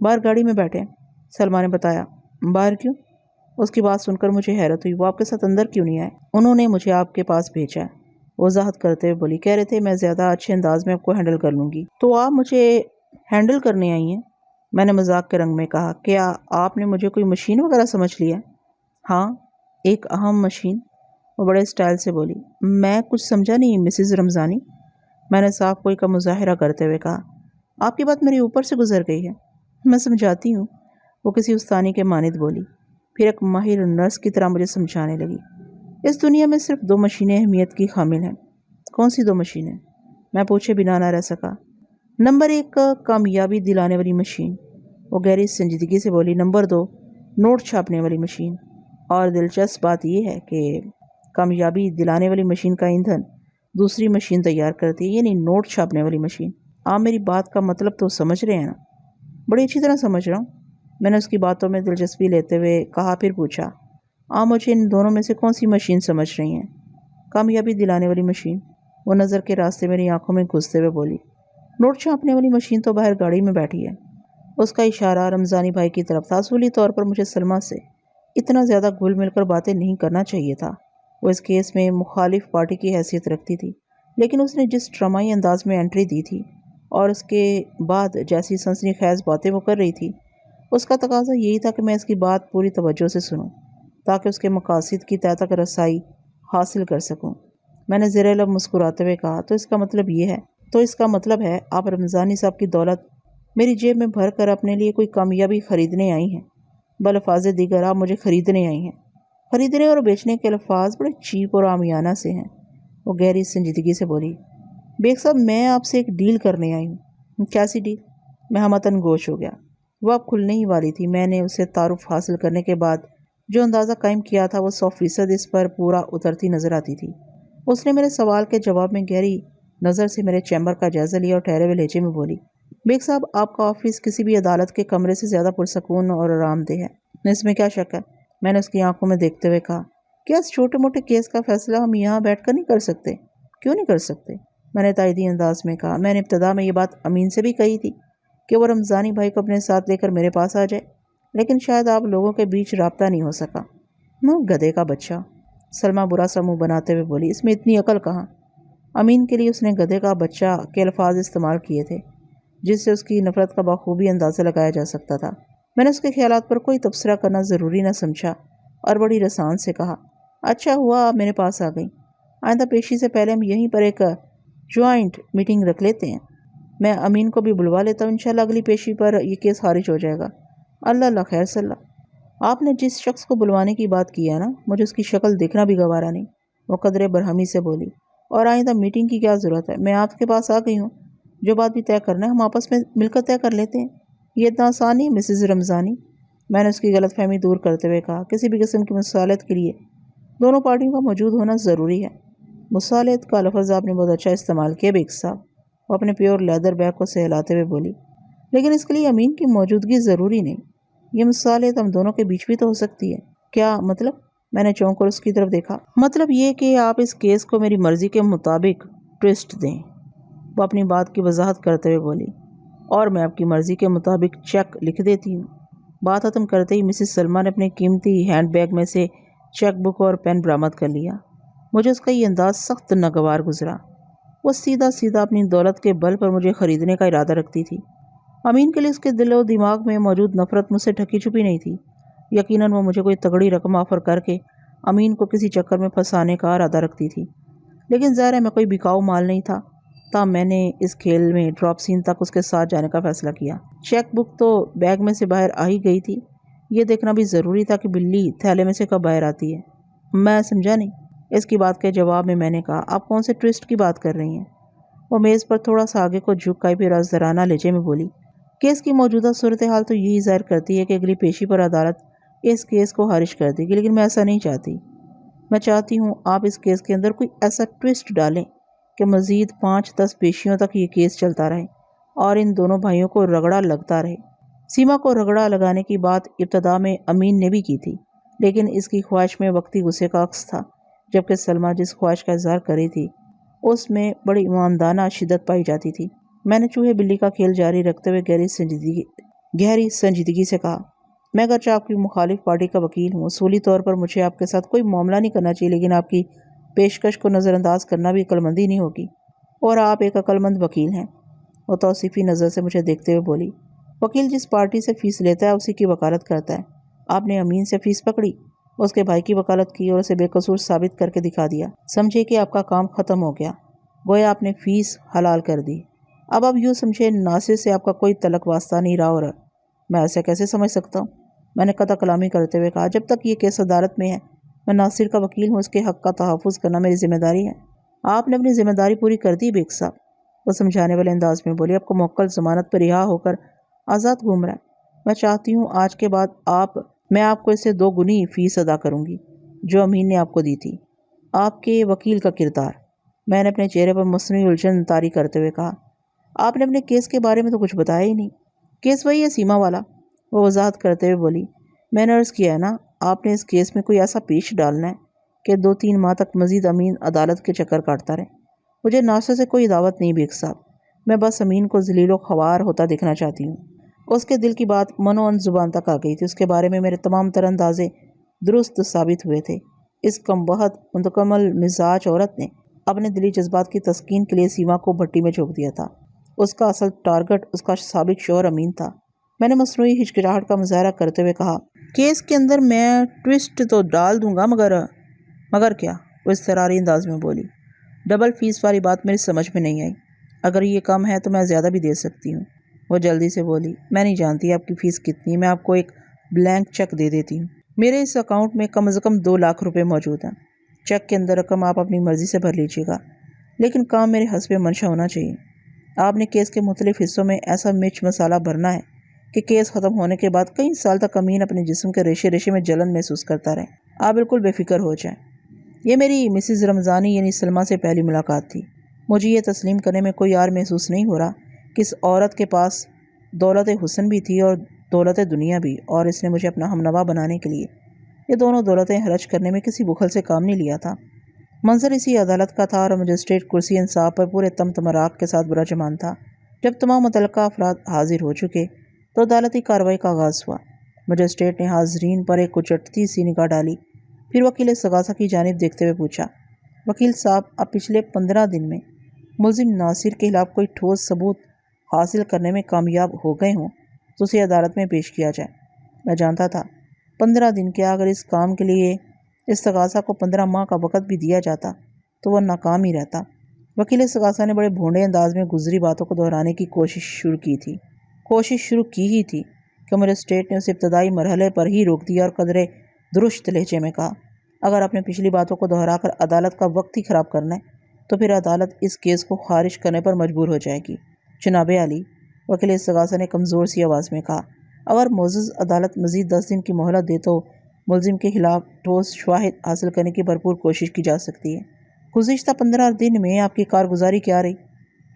باہر گاڑی میں بیٹھے ہیں، سلمیٰ نے بتایا۔ باہر کیوں؟ اس کی بات سن کر مجھے حیرت ہوئی۔ وہ آپ کے ساتھ اندر کیوں نہیں آئے؟ انہوں نے مجھے آپ کے پاس بھیجا ہے، وضاحت کرتے ہوئے بولی۔ کہہ رہے تھے میں زیادہ اچھے انداز میں آپ کو ہینڈل کر لوں گی، تو آپ مجھے ہینڈل کرنے آئی ہیں؟ میں نے مذاق کے رنگ میں کہا۔ کیا آپ نے مجھے کوئی مشین وغیرہ سمجھ لیا؟ ہاں، ایک اہم مشین، وہ بڑے اسٹائل سے بولی۔ میں کچھ سمجھا نہیں مسز رمضانی، میں نے صاف کوئی کا مظاہرہ کرتے ہوئے کہا۔ آپ کی بات میرے اوپر سے گزر گئی ہے، میں سمجھاتی ہوں، وہ کسی استانی کے مانند بولی، پھر ایک ماہر نرس کی طرح مجھے سمجھانے لگی۔ اس دنیا میں صرف 2 مشینیں اہمیت کی حامل ہیں۔ کون سی 2 مشینیں؟ میں پوچھے بنا نہ رہ سکا۔ نمبر 1 کامیابی دلانے والی مشین، وہ گہری سنجیدگی سے بولی۔ نمبر 2 نوٹ چھاپنے والی مشین، اور دلچسپ بات یہ ہے کہ کامیابی دلانے والی مشین کا ایندھن دوسری مشین تیار کرتی ہے، یعنی نوٹ چھاپنے والی مشین۔ آپ میری بات کا مطلب تو سمجھ رہے ہیں نا؟ بڑی اچھی طرح سمجھ رہا ہوں، میں نے اس کی باتوں میں دلچسپی لیتے ہوئے کہا۔ پھر پوچھا، آپ مجھے ان دونوں میں سے کون سی مشین سمجھ رہی ہیں؟ کامیابی دلانے والی مشین، وہ نظر کے راستے میری آنکھوں میں گھستے ہوئے بولی۔ نوٹ چھاپنے والی مشین تو باہر گاڑی میں بیٹھی ہے۔ اس کا اشارہ رمضانی بھائی کی طرف تھا۔ اصولی طور پر مجھے سلمیٰ سے اتنا زیادہ گھل مل کر باتیں نہیں کرنا چاہیے تھا، وہ اس کیس میں مخالف پارٹی کی حیثیت رکھتی تھی، لیکن اس نے جس ڈرامائی انداز میں انٹری دی تھی اور اس کے بعد جیسی سنسنی خیز باتیں وہ کر رہی تھی، اس کا تقاضا یہی تھا کہ میں اس کی بات پوری توجہ سے سنوں تاکہ اس کے مقاصد کی تہ تک رسائی حاصل کر سکوں۔ میں نے زیر لب مسکراتے ہوئے کہا، تو اس کا مطلب ہے آپ رمضانی صاحب کی دولت میری جیب میں بھر کر اپنے لیے کوئی کامیابی خریدنے آئی ہیں؟ بلفاظ دیگر آپ مجھے خریدنے آئی ہیں۔ خریدنے اور بیچنے کے الفاظ بڑے چیپ اور عامیانہ سے ہیں، وہ گہری سنجیدگی سے بولی۔ بیگ صاحب میں آپ سے ایک ڈیل کرنے آئی ہوں۔ کیسی ڈیل؟ میں ہمتن گوش ہو گیا۔ وہ اب کھلنے ہی والی تھی۔ میں نے اسے تعارف حاصل کرنے کے بعد جو اندازہ قائم کیا تھا وہ 100% اس پر پورا اترتی نظر آتی تھی۔ اس نے میرے سوال کے جواب میں گہری نظر سے میرے چیمبر کا جائزہ لیا اور ٹھہرے ہوئے لہجے میں بولی، بیگ صاحب آپ کا آفس کسی بھی عدالت کے کمرے سے زیادہ پرسکون اور آرام دہ ہے، اس میں کیا شک ہے؟ میں نے اس کی آنکھوں میں دیکھتے ہوئے کہا، کیا اس چھوٹے موٹے کیس کا فیصلہ ہم یہاں بیٹھ کر نہیں کر سکتے؟ کیوں نہیں کر سکتے؟ میں نے تائیدی انداز میں کہا۔ میں نے ابتدا میں یہ بات امین سے بھی کہی تھی کہ وہ رمضانی بھائی کو اپنے ساتھ لے کر میرے پاس آ جائے، لیکن شاید آپ لوگوں کے بیچ رابطہ نہیں ہو سکا۔ گدھے کا بچہ، سلمہ برا سا منہ بناتے ہوئے بولی، اس میں اتنی عقل کہاں؟ امین کے لیے اس نے گدھے کا بچہ کے الفاظ استعمال کیے تھے جس سے اس کی نفرت کا بخوبی اندازہ لگایا جا سکتا تھا۔ میں نے اس کے خیالات پر کوئی تبصرہ کرنا ضروری نہ سمجھا اور بڑی رسان سے کہا، اچھا ہوا آپ میرے پاس آ گئیں، آئندہ پیشی سے پہلے ہم یہیں پر ایک جوائنٹ میٹنگ رکھ لیتے ہیں، میں امین کو بھی بلوا لیتا ہوں، انشاءاللہ اگلی پیشی پر یہ کیس خارج ہو جائے گا۔ اللہ خیر صلی اللہ۔ آپ نے جس شخص کو بلوانے کی بات کی ہے نا، مجھے اس کی شکل دیکھنا بھی گوارا نہیں، وہ قدرے برہمی سے بولی، اور آئندہ میٹنگ کی کیا ضرورت ہے؟ میں آپ کے پاس آ گئی ہوں، جو بات بھی طے کرنا ہے ہم آپس میں مل کر طے کر لیتے ہیں، یہ اتنا آسان نہیں مسز رمضانی۔ میں نے اس کی غلط فہمی دور کرتے ہوئے کہا، کسی بھی قسم کی مصالحت کے لیے دونوں پارٹیوں کا موجود ہونا ضروری ہے۔ مصالحت کا لفظ آپ نے بہت اچھا استعمال کیا بیگ صاحب، وہ اپنے پیور لیدر بیگ کو سہلاتے ہوئے بولی، لیکن اس کے لیے امین کی موجودگی ضروری نہیں، یہ مصالحت ہم دونوں کے بیچ بھی تو ہو سکتی ہے۔ کیا مطلب؟ میں نے چونک کر اس کی طرف دیکھا۔ مطلب یہ کہ آپ اس کیس کو میری مرضی کے مطابق ٹوسٹ دیں، وہ اپنی بات کی وضاحت کرتے ہوئے بولی، اور میں آپ کی مرضی کے مطابق چیک لکھ دیتی ہوں۔ بات ختم کرتے ہی مسز سلمہ نے اپنے قیمتی ہینڈ بیگ میں سے چیک بک اور پین برآمد کر لیا۔ مجھے اس کا یہ انداز سخت ناگوار گزرا۔ وہ سیدھا اپنی دولت کے بل پر مجھے خریدنے کا ارادہ رکھتی تھی۔ امین کے لیے اس کے دل و دماغ میں موجود نفرت مجھ سے ڈھکی چھپی نہیں تھی۔ یقیناً وہ مجھے کوئی تگڑی رقم آفر کر کے امین کو کسی چکر میں پھنسانے کا ارادہ رکھتی تھی، لیکن ظاہر ہے میں کوئی بکاؤ مال نہیں تھا، تاہم میں نے اس کھیل میں ڈراپ سین تک اس کے ساتھ جانے کا فیصلہ کیا۔ چیک بک تو بیگ میں سے باہر آ ہی گئی تھی، یہ دیکھنا بھی ضروری تھا کہ بلی تھیلے میں سے کب باہر آتی ہے۔ میں سمجھا نہیں۔ اس کی بات کے جواب میں نے کہا، آپ کون سے ٹوسٹ کی بات کر رہی ہیں؟ وہ میز پر تھوڑا سا آگے کو جھک کر پھر رازدارانہ لہجے میں بولی، کیس کی موجودہ صورتحال تو یہی ظاہر کرتی ہے کہ اگلی پیشی پر عدالت اس کیس کو خارج کر دے گی، لیکن میں ایسا نہیں چاہتی۔ میں چاہتی ہوں آپ اس کیس کے اندر کوئی ایسا ٹوسٹ ڈالیں کہ مزید 5-10 پیشیوں تک یہ کیس چلتا رہے اور ان دونوں بھائیوں کو رگڑا لگتا رہے۔ سیما کو رگڑا لگانے کی بات ابتدا میں امین نے بھی کی تھی، لیکن اس کی خواہش میں وقتی غصے کا عکس تھا، جبکہ سلمہ جس خواہش کا اظہار کر رہی تھی اس میں بڑی ایماندارانہ شدت پائی جاتی تھی۔ میں نے چوہے بلی کا کھیل جاری رکھتے ہوئے گہری سنجیدگی سے کہا، میں اگرچہ آپ کی مخالف پارٹی کا وکیل ہوں، اصولی طور پر مجھے آپ کے ساتھ کوئی معاملہ نہیں کرنا چاہیے، لیکن آپ کی پیشکش کو نظر انداز کرنا بھی عقل مندی نہیں ہوگی، اور آپ ایک عقل مند وکیل ہیں۔ وہ توصیفی نظر سے مجھے دیکھتے ہوئے بولی، وکیل جس پارٹی سے فیس لیتا ہے اسی کی وکالت کرتا ہے۔ آپ نے امین سے فیس پکڑی، اس کے بھائی کی وکالت کی اور اسے بے قصور ثابت کر کے دکھا دیا، سمجھے کہ آپ کا کام ختم ہو گیا، گویا آپ نے فیس حلال کر دی۔ اب یوں سمجھے ناصر سے آپ کا کوئی تعلق واسطہ نہیں رہا، اور میں ایسے کیسے سمجھ سکتا ہوں؟ میں نے قطع کلامی کرتے ہوئے کہا، جب تک یہ کیس عدالت میں ہے میں ناصر کا وکیل ہوں، اس کے حق کا تحفظ کرنا میری ذمہ داری ہے۔ آپ نے اپنی ذمہ داری پوری کر دی بیگ صاحب، وہ سمجھانے والے انداز میں بولی، آپ کو موکل ضمانت پر رہا ہو کر آزاد گھوم رہا ہے۔ میں چاہتی ہوں آج کے بعد میں آپ کو اس سے 2 گنی فیس ادا کروں گی جو امین نے آپ کو دی تھی۔ آپ کے وکیل کا کردار، میں نے اپنے چہرے پر مصنوعی الجھن طاری کرتے ہوئے کہا، آپ نے اپنے کیس کے بارے میں تو کچھ بتایا ہی نہیں۔ کیس وہی ہے سیما والا، وہ وضاحت کرتے ہوئے بولی، میں نے عرض کیا ہے نا، آپ نے اس کیس میں کوئی ایسا پیش ڈالنا ہے کہ 2-3 ماہ تک مزید امین عدالت کے چکر کاٹتا رہے۔ مجھے ناصر سے کوئی دعوت نہیں بیگ صاحب، میں بس امین کو ذلیل و خوار ہوتا دیکھنا چاہتی ہوں۔ اس کے دل کی بات منو زبان تک آ گئی تھی، اس کے بارے میں میرے تمام تر اندازے درست ثابت ہوئے تھے۔ اس کم بخت متکمل مزاج عورت نے اپنے دلی جذبات کی تسکین کے لیے سیما کو بھٹی میں جھونک دیا تھا۔ اس کا اصل ٹارگٹ اس کا سابق شوہر امین تھا۔ میں نے مصنوعی ہچکچاہٹ کا مظاہرہ کرتے ہوئے کہا، کیس کے اندر میں ٹوسٹ تو ڈال دوں گا، مگر کیا؟ وہ اضطراری انداز میں بولی، ڈبل فیس والی بات میری سمجھ میں نہیں آئی، اگر یہ کم ہے تو میں زیادہ بھی دے سکتی ہوں۔ وہ جلدی سے بولی، میں نہیں جانتی آپ کی فیس کتنی ہے، میں آپ کو ایک بلینک چیک دے دیتی ہوں، میرے اس اکاؤنٹ میں کم از کم 2 لاکھ روپے موجود ہیں۔ چیک کے اندر رقم آپ اپنی مرضی سے بھر لیجیے گا، لیکن کام میرے حسب منشا ہونا چاہیے۔ آپ نے کیس کے مختلف حصوں میں ایسا مرچ مسالہ بھرنا ہے کہ کیس ختم ہونے کے بعد کئی سال تک امین اپنے جسم کے ریشے ریشے میں جلن محسوس کرتا رہے۔ آپ بالکل بے فکر ہو جائیں۔ یہ میری مسز رمضانی یعنی سلمیٰ سے پہلی ملاقات تھی۔ مجھے یہ تسلیم کرنے میں کوئی عار محسوس نہیں ہو رہا کہ اس عورت کے پاس دولت حسن بھی تھی اور دولت دنیا بھی، اور اس نے مجھے اپنا ہمنوا بنانے کے لیے یہ دونوں دولتیں خرچ کرنے میں کسی بخل سے کام نہیں لیا تھا۔ منظر اسی عدالت کا تھا اور مجسٹریٹ کرسی انصاف پر پورے تمتمراق کے ساتھ براجمان تھا۔ جب تمام متعلقہ افراد حاضر ہو چکے تو عدالتی کارروائی کا آغاز ہوا۔ مجسٹریٹ نے حاضرین پر ایک کچٹتی سی نگاہ ڈالی، پھر وکیل استغاثہ کی جانب دیکھتے ہوئے پوچھا، وکیل صاحب، اب پچھلے 15 دن میں ملزم ناصر کے خلاف کوئی ٹھوس ثبوت حاصل کرنے میں کامیاب ہو گئے ہوں تو اسے عدالت میں پیش کیا جائے۔ میں جانتا تھا 15 دن کیا، اگر اس کام کے لیے استغاثہ کو 15 ماہ کا وقت بھی دیا جاتا تو وہ ناکام ہی رہتا۔ وکیل استغاثہ نے بڑے بھونڈے انداز میں گزری باتوں کو دہرانے کی کوشش شروع کی ہی تھی کہ مجسٹریٹ نے اسے ابتدائی مرحلے پر ہی روک دیا اور قدرے درشت لہجے میں کہا، اگر آپ نے پچھلی باتوں کو دہرا کر عدالت کا وقت ہی خراب کرنا ہے تو پھر عدالت اس کیس کو خارج کرنے پر مجبور ہو جائے گی۔ جناب عالی، وکیل استغاثہ نے کمزور سی آواز میں کہا، اگر معزز عدالت مزید 10 دن کی مہلت دے تو ملزم کے خلاف ٹھوس شواہد حاصل کرنے کی بھرپور کوشش کی جا سکتی ہے۔ گزشتہ 15 دن میں آپ کی کارگزاری کیا رہی؟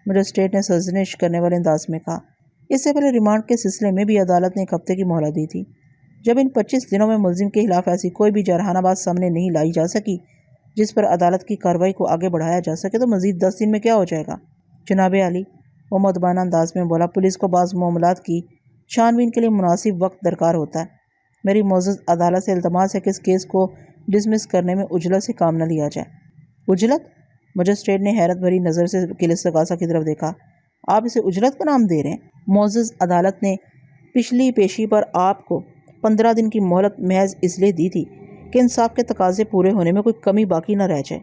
مجسٹریٹ نے سرزنش کرنے والے انداز میں کہا۔ اس سے پہلے ریمانڈ کے سلسلے میں بھی عدالت نے 1 ہفتے کی مہلت دی تھی۔ جب ان 25 دنوں میں ملزم کے خلاف ایسی کوئی بھی جارحانہ بات سامنے نہیں لائی جا سکی جس پر عدالت کی کارروائی کو آگے بڑھایا جا سکے تو مزید 10 دن میں کیا ہو جائے گا؟ جناب عالی، وہ مؤدبانہ انداز میں بولا، پولیس کو بعض معاملات کی چھان بین کے لیے مناسب وقت درکار ہوتا ہے۔ میری معزز عدالت سے التماس ہے کہ اس کیس کو ڈسمس کرنے میں عجلت سے کام نہ لیا جائے۔ عجلت؟ مجسٹریٹ نے حیرت بھری نظر سے وکیل استغاثہ کی طرف دیکھا۔ آپ اسے عجلت کا نام دے رہے ہیں؟ معزز عدالت نے پچھلی پیشی پر آپ کو 15 دن کی مہلت محض اس لیے دی تھی کہ انصاف کے تقاضے پورے ہونے میں کوئی کمی باقی نہ رہ جائے،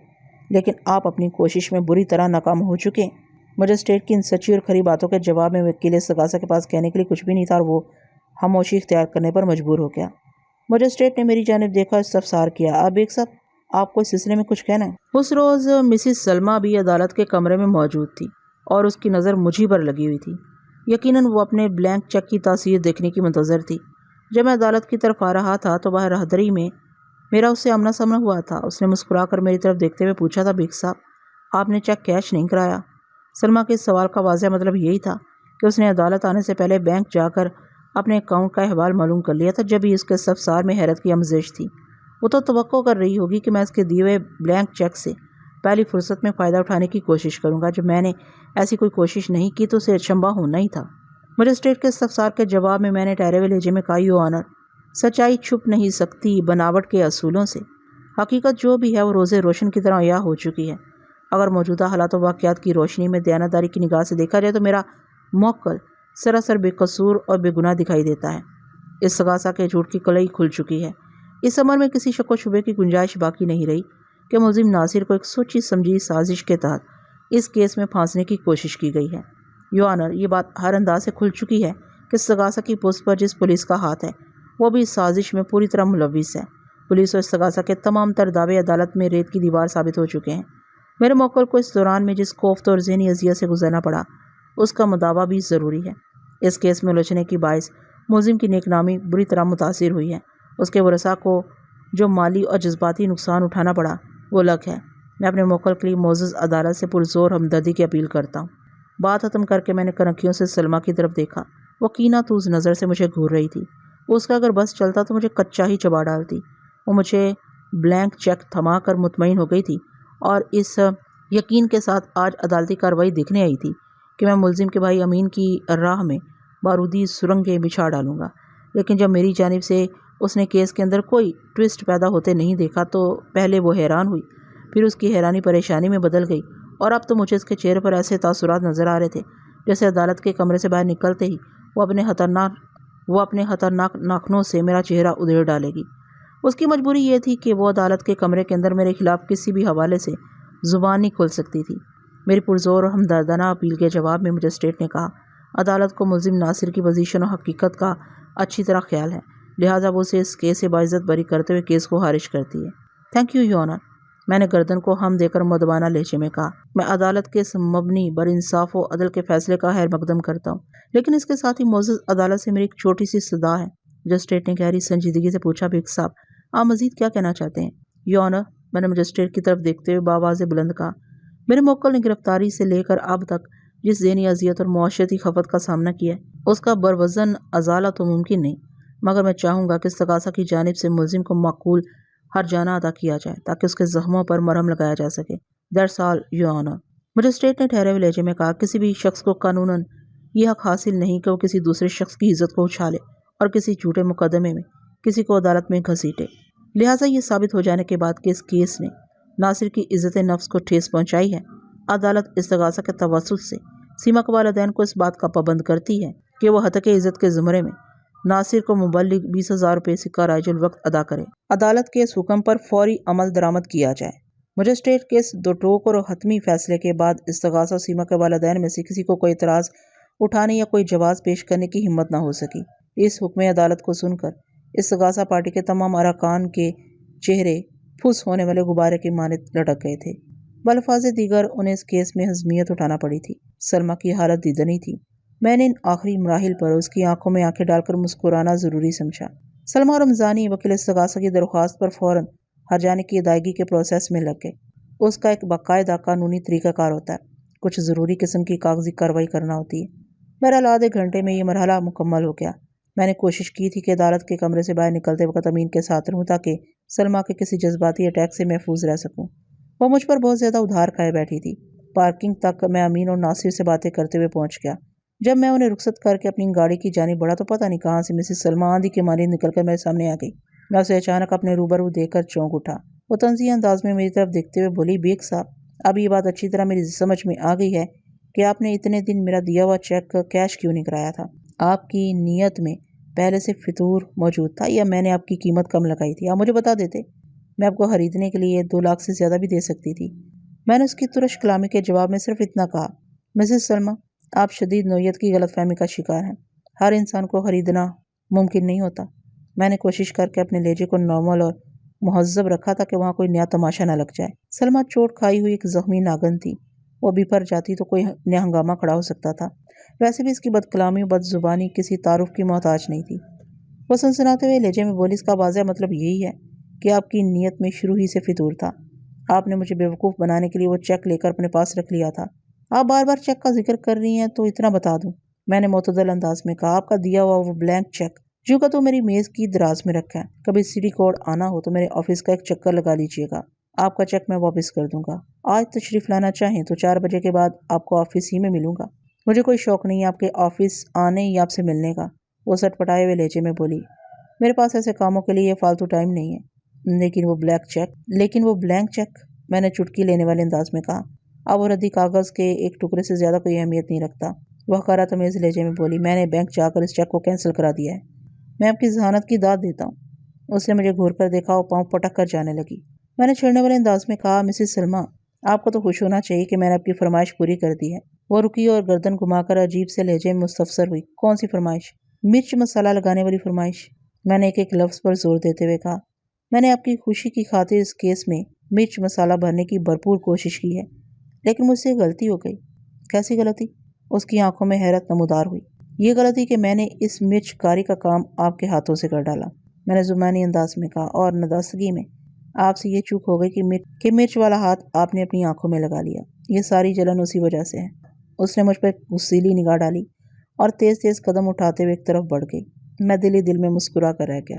لیکن آپ اپنی کوشش میں بری طرح ناکام ہو چکے ہیں۔ مجسٹریٹ کی ان سچی اور کھری باتوں کے جواب میں وکیل استغاثہ کے پاس کہنے کے لیے کچھ بھی نہیں تھا اور وہ خاموشی اختیار کرنے پر مجبور ہو گیا۔ مجسٹریٹ نے میری جانب دیکھا اور استفسار کیا، آپ بیگ صاحب، آپ کو اس سلسلے میں کچھ کہنا ہے؟ اس روز مسز سلمیٰ بھی عدالت کے کمرے میں موجود تھی اور اس کی نظر مجھی پر لگی ہوئی تھی۔ یقیناً وہ اپنے بلینک چیک کی تاثیر دیکھنے کی منتظر تھی۔ جب میں عدالت کی طرف آ رہا تھا تو باہر راہدری میں میرا اس سے آمنا سامنا ہوا تھا۔ اس نے مسکرا کر میری طرف دیکھتے ہوئے پوچھا تھا، بیگ صاحب، آپ نے چیک کیش نہیں کرایا؟ سلمیٰ کے اس سوال کا واضح مطلب یہی تھا کہ اس نے عدالت آنے سے پہلے بینک جا کر اپنے اکاؤنٹ کا احوال معلوم کر لیا تھا۔ جب ہی اس کے استفسار میں حیرت کی آمیزش تھی۔ وہ تو توقع کر رہی ہوگی کہ میں اس کے دیے ہوئے بلینک چیک سے پہلی فرصت میں فائدہ اٹھانے کی کوشش کروں گا۔ جب میں نے ایسی کوئی کوشش نہیں کی تو اسے اچنبھا ہونا ہی تھا۔ مجسٹریٹ کے استفسار کے جواب میں نے ٹھہرے ہوئے لہجے میں کہا، یور آنر، سچائی چھپ نہیں سکتی بناوٹ کے اصولوں سے۔ حقیقت جو بھی ہے وہ روزے روشن کی طرح عیاں ہو چکی ہے۔ اگر موجودہ حالات و واقعات کی روشنی میں دیانتداری کی نگاہ سے دیکھا جائے تو میرا موکل سراسر بے قصور اور بے گناہ دکھائی دیتا ہے۔ استغاثہ کے جھوٹ کی کلئی کھل چکی ہے۔ اس عمر میں کسی شک و شبے کی گنجائش باقی نہیں رہی کہ ملزم ناصر کو ایک سوچی سمجھی سازش کے تحت اس کیس میں پھانسنے کی کوشش کی گئی ہے۔ یور آنر، یہ بات ہر انداز سے کھل چکی ہے کہ استغاثہ کی پوسٹ پر جس پولیس کا ہاتھ ہے وہ بھی اس سازش میں پوری طرح ملوث ہے۔ پولیس اور استغاثہ کے تمام تر دعوے عدالت میں ریت کی دیوار ثابت ہو چکے ہیں۔ میرے موکل کو اس دوران میں جس کوفت اور ذہنی اذیت سے گزرنا پڑا اس کا مداوع بھی ضروری ہے۔ اس کیس میں الجھنے کی باعث ملزم کی نیک نامی بری طرح متاثر ہوئی ہے۔ اس کے ورثاء کو جو مالی اور جذباتی نقصان اٹھانا پڑا وہ الگ ہے۔ میں اپنے موکل کے لیے معزز عدالت سے پرزور ہمدردی کی اپیل کرتا ہوں۔ بات ختم کر کے میں نے کنکھیوں سے سلمیٰ کی طرف دیکھا۔ وہ کینہ توز نظر سے مجھے گھور رہی تھی۔ اس کا اگر بس چلتا تو مجھے کچا ہی چبا ڈالتی۔ وہ مجھے بلینک چیک تھما کر مطمئن ہو گئی تھی اور اس یقین کے ساتھ آج عدالتی کارروائی دیکھنے آئی تھی کہ میں ملزم کے بھائی امین کی راہ میں بارودی سرنگیں بچھا ڈالوں گا۔ لیکن جب میری جانب سے اس نے کیس کے اندر کوئی ٹوسٹ پیدا ہوتے نہیں دیکھا تو پہلے وہ حیران ہوئی، پھر اس کی حیرانی پریشانی میں بدل گئی اور اب تو مجھے اس کے چہرے پر ایسے تاثرات نظر آ رہے تھے جیسے عدالت کے کمرے سے باہر نکلتے ہی وہ اپنے خطرناک ناخنوں سے میرا چہرہ ادھیڑ ڈالے گی۔ اس کی مجبوری یہ تھی کہ وہ عدالت کے کمرے کے اندر میرے خلاف کسی بھی حوالے سے زبان نہیں کھول سکتی تھی۔ میری پرزور اور ہمدردانہ اپیل کے جواب میں مجسٹریٹ نے کہا، عدالت کو ملزم ناصر کی پوزیشن اور حقیقت کا اچھی طرح خیال ہے، لہٰذا وہ اسے اس کیس سے باعزت بری کرتے ہوئے کیس کو خارج کرتی ہے۔ Thank you your owner. میں نے گردن کو ہم دے کر مدبانہ لہجے میں کہا۔ میں عدالت کے اس مبنی بر انصاف و عدل کے فیصلے کا خیر مقدم کرتا ہوں، لیکن اس کے ساتھ ہی معزز عدالت سے میری ایک چھوٹی سی صدا ہے۔ مجسٹریٹ نے گہری سنجیدگی سے پوچھا، بیگ صاحب آپ مزید کیا کہنا چاہتے ہیں؟ یور آنر، میں نے مجسٹریٹ کی طرف دیکھتے ہوئے باواز بلند کہا، میرے موکل نے گرفتاری سے لے کر اب تک جس ذہنی اذیت اور معاشرتی خفت کا سامنا کیا ہے اس کا بروزن ازالہ تو ممکن نہیں، مگر میں چاہوں گا کہ استغاثہ کی جانب سے ملزم کو معقول ہرجانہ ادا کیا جائے تاکہ اس کے زخموں پر مرہم لگایا جا سکے۔ That's all your owner. Magistrate نے ٹھہرے ہوئے لہجے میں کہا، کسی بھی شخص کو قانوناً یہ حق حاصل نہیں کہ وہ کسی دوسرے شخص کی عزت کو اچھالے اور کسی جھوٹے مقدمے میں کسی کو عدالت میں گھسیٹے۔ لہٰذا یہ ثابت ہو جانے کے بعد کہ اس کیس نے ناصر کی عزت نفس کو ٹھیس پہنچائی ہے، عدالت استغاثہ کے توسط سے سیما کے والدین کو اس بات کا پابند کرتی ہے کہ وہ ہتک عزت کے زمرے میں ناصر کو مبلغ 20,000 روپے سکہ رائج الوقت ادا کرے۔ عدالت کے اس حکم پر فوری عمل درآمد کیا جائے۔ مجسٹریٹ کے اس دو ٹوک اور حتمی فیصلے کے بعد استغاثہ سیما کے والدین میں سے کسی کو کوئی اعتراض اٹھانے یا کوئی جواز پیش کرنے کی ہمت نہ ہو سکی۔ اس حکم عدالت کو سن کر استغاثہ پارٹی کے تمام ارکان کے چہرے پھس ہونے والے غبارے کی مانند لٹک گئے تھے۔ بالفاظ دیگر انہیں اس کیس میں حزمیت اٹھانا پڑی تھی۔ سلمیٰ کی حالت دیدنی تھی۔ میں نے ان آخری مراحل پر اس کی آنکھوں میں آنکھیں ڈال کر مسکرانا ضروری سمجھا۔ سلمیٰ رمضانی وکیل استغاثہ کی درخواست پر فوراً ہرجانے کی ادائیگی کے پروسیس میں لگ گئے۔ اس کا ایک باقاعدہ قانونی طریقہ کار ہوتا ہے، کچھ ضروری قسم کی کاغذی کارروائی کرنا ہوتی ہے۔ بہرحال آدھے گھنٹے میں یہ مرحلہ مکمل ہو گیا۔ میں نے کوشش کی تھی کہ عدالت کے کمرے سے باہر نکلتے وقت امین کے ساتھ رہوں تاکہ سلمیٰ کے کسی جذباتی اٹیک سے محفوظ رہ سکوں۔ وہ مجھ پر بہت زیادہ ادھار کھائے بیٹھی تھی۔ پارکنگ تک میں امین اور ناصر سے باتیں کرتے ہوئے پہنچ گیا۔ جب میں انہیں رخصت کر کے اپنی گاڑی کی جانب بڑھا تو پتہ نہیں کہاں سے مسز سلمیٰ آندھی کے مانند نکل کر میرے سامنے آ گئی۔ میں اسے اچانک اپنے روبرو دیکھ کر چونک اٹھا۔ وہ طنزیہ انداز میں میری طرف دیکھتے ہوئے بولی، بیگ صاحب اب یہ بات اچھی طرح میری سمجھ میں آ گئی ہے کہ آپ نے اتنے دن میرا دیا ہوا چیک کیش کیوں نہیں کرایا تھا۔ آپ کی نیت میں پہلے سے فطور موجود تھا یا میں نے آپ کی قیمت کم لگائی تھی؟ آپ مجھے بتا دیتے، میں آپ کو خریدنے کے لیے 2 لاکھ سے زیادہ بھی دے سکتی تھی۔ میں نے اس کی ترش کلامی کے جواب میں صرف اتنا کہا، مسز سلمیٰ آپ شدید نوعیت کی غلط فہمی کا شکار ہیں، ہر انسان کو خریدنا ممکن نہیں ہوتا۔ میں نے کوشش کر کے اپنے لہجے کو نارمل اور مہذب رکھا تھا کہ وہاں کوئی نیا تماشا نہ لگ جائے۔ سلمیٰ چوٹ کھائی ہوئی ایک زخمی ناگن تھی، وہ بپھر جاتی تو کوئی نیا ہنگامہ کھڑا ہو سکتا تھا۔ ویسے بھی اس کی بد کلامی و بد زبانی کسی تعارف کی محتاج نہیں تھی۔ وہ سنسناتے ہوئے لہجے میں بولی، اس کا واضح مطلب یہی ہے کہ آپ کی نیت میں شروع ہی سے فطور تھا۔ آپ نے مجھے بیوقوف بنانے کے لیے وہ چیک لے کر اپنے پاس رکھ لیا تھا۔ آپ بار بار چیک کا ذکر کر رہی ہیں تو اتنا بتا دوں، میں نے معتدل انداز میں کہا، آپ کا دیا ہوا وہ بلینک چیک جو کا تو میری میز کی دراز میں رکھا ہے، کبھی سٹی کوڈ آنا ہو تو میرے آفس کا ایک چکر لگا لیجیے گا، آپ کا چیک میں واپس کر دوں گا۔ آج تشریف لانا چاہیں تو 4 بجے کے بعد آپ کو آفس ہی میں ملوں گا۔ مجھے کوئی شوق نہیں ہے آپ کے آفس آنے یا آپ سے ملنے کا، وہ سٹ پٹائے ہوئے لہجے میں بولی۔ میرے پاس ایسے کاموں کے لیے یہ فالتو ٹائم نہیں ہے۔ لیکن وہ بلینک چیک، میں نے چٹکی لینے والے انداز میں کہا، اب وہ ردی کاغذ کے ایک ٹکڑے سے زیادہ کوئی اہمیت نہیں رکھتا۔ وہ حقارت تمیز لہجے میں بولی، میں نے بینک جا کر اس چیک کو کینسل کرا دیا ہے، میں آپ کی ذہانت کی داد دیتا ہوں۔ اس نے مجھے گھور کر دیکھا اور پاؤں پٹک کر جانے لگی۔ میں نے چھڑنے والے انداز میں کہا، مسز سلمیٰ آپ کو تو خوش ہونا چاہیے کہ میں نے آپ کی فرمائش پوری کر دی ہے۔ وہ رکی اور گردن گھما کر عجیب سے لہجے میں مستفسر ہوئی، کون سی فرمائش؟ مرچ مسالہ لگانے والی فرمائش؟ میں نے ایک لفظ پر زور دیتے ہوئے کہا، میں نے آپ کی خوشی کی خاطر اس کیس میں مرچ مسالہ بھرنے کی بھرپور کوشش کی ہے، لیکن مجھ سے غلطی ہو گئی۔ کیسی غلطی؟ اس کی آنکھوں میں حیرت نمودار ہوئی۔ یہ غلطی کہ میں نے اس مرچ کاری کا کام آپ کے ہاتھوں سے کر ڈالا، میں نے زبانی انداز میں کہا، اور نداستگی میں آپ سے یہ چوک ہو گئی کہ مرچ والا ہاتھ آپ نے اپنی آنکھوں میں لگا لیا۔ یہ ساری جلن اسی وجہ سے ہے۔ اس نے مجھ پر غصیلی نگاہ ڈالی اور تیز تیز قدم اٹھاتے ہوئے ایک طرف بڑھ گئی۔ میں دل ہی دل میں مسکرا کر رہ گیا۔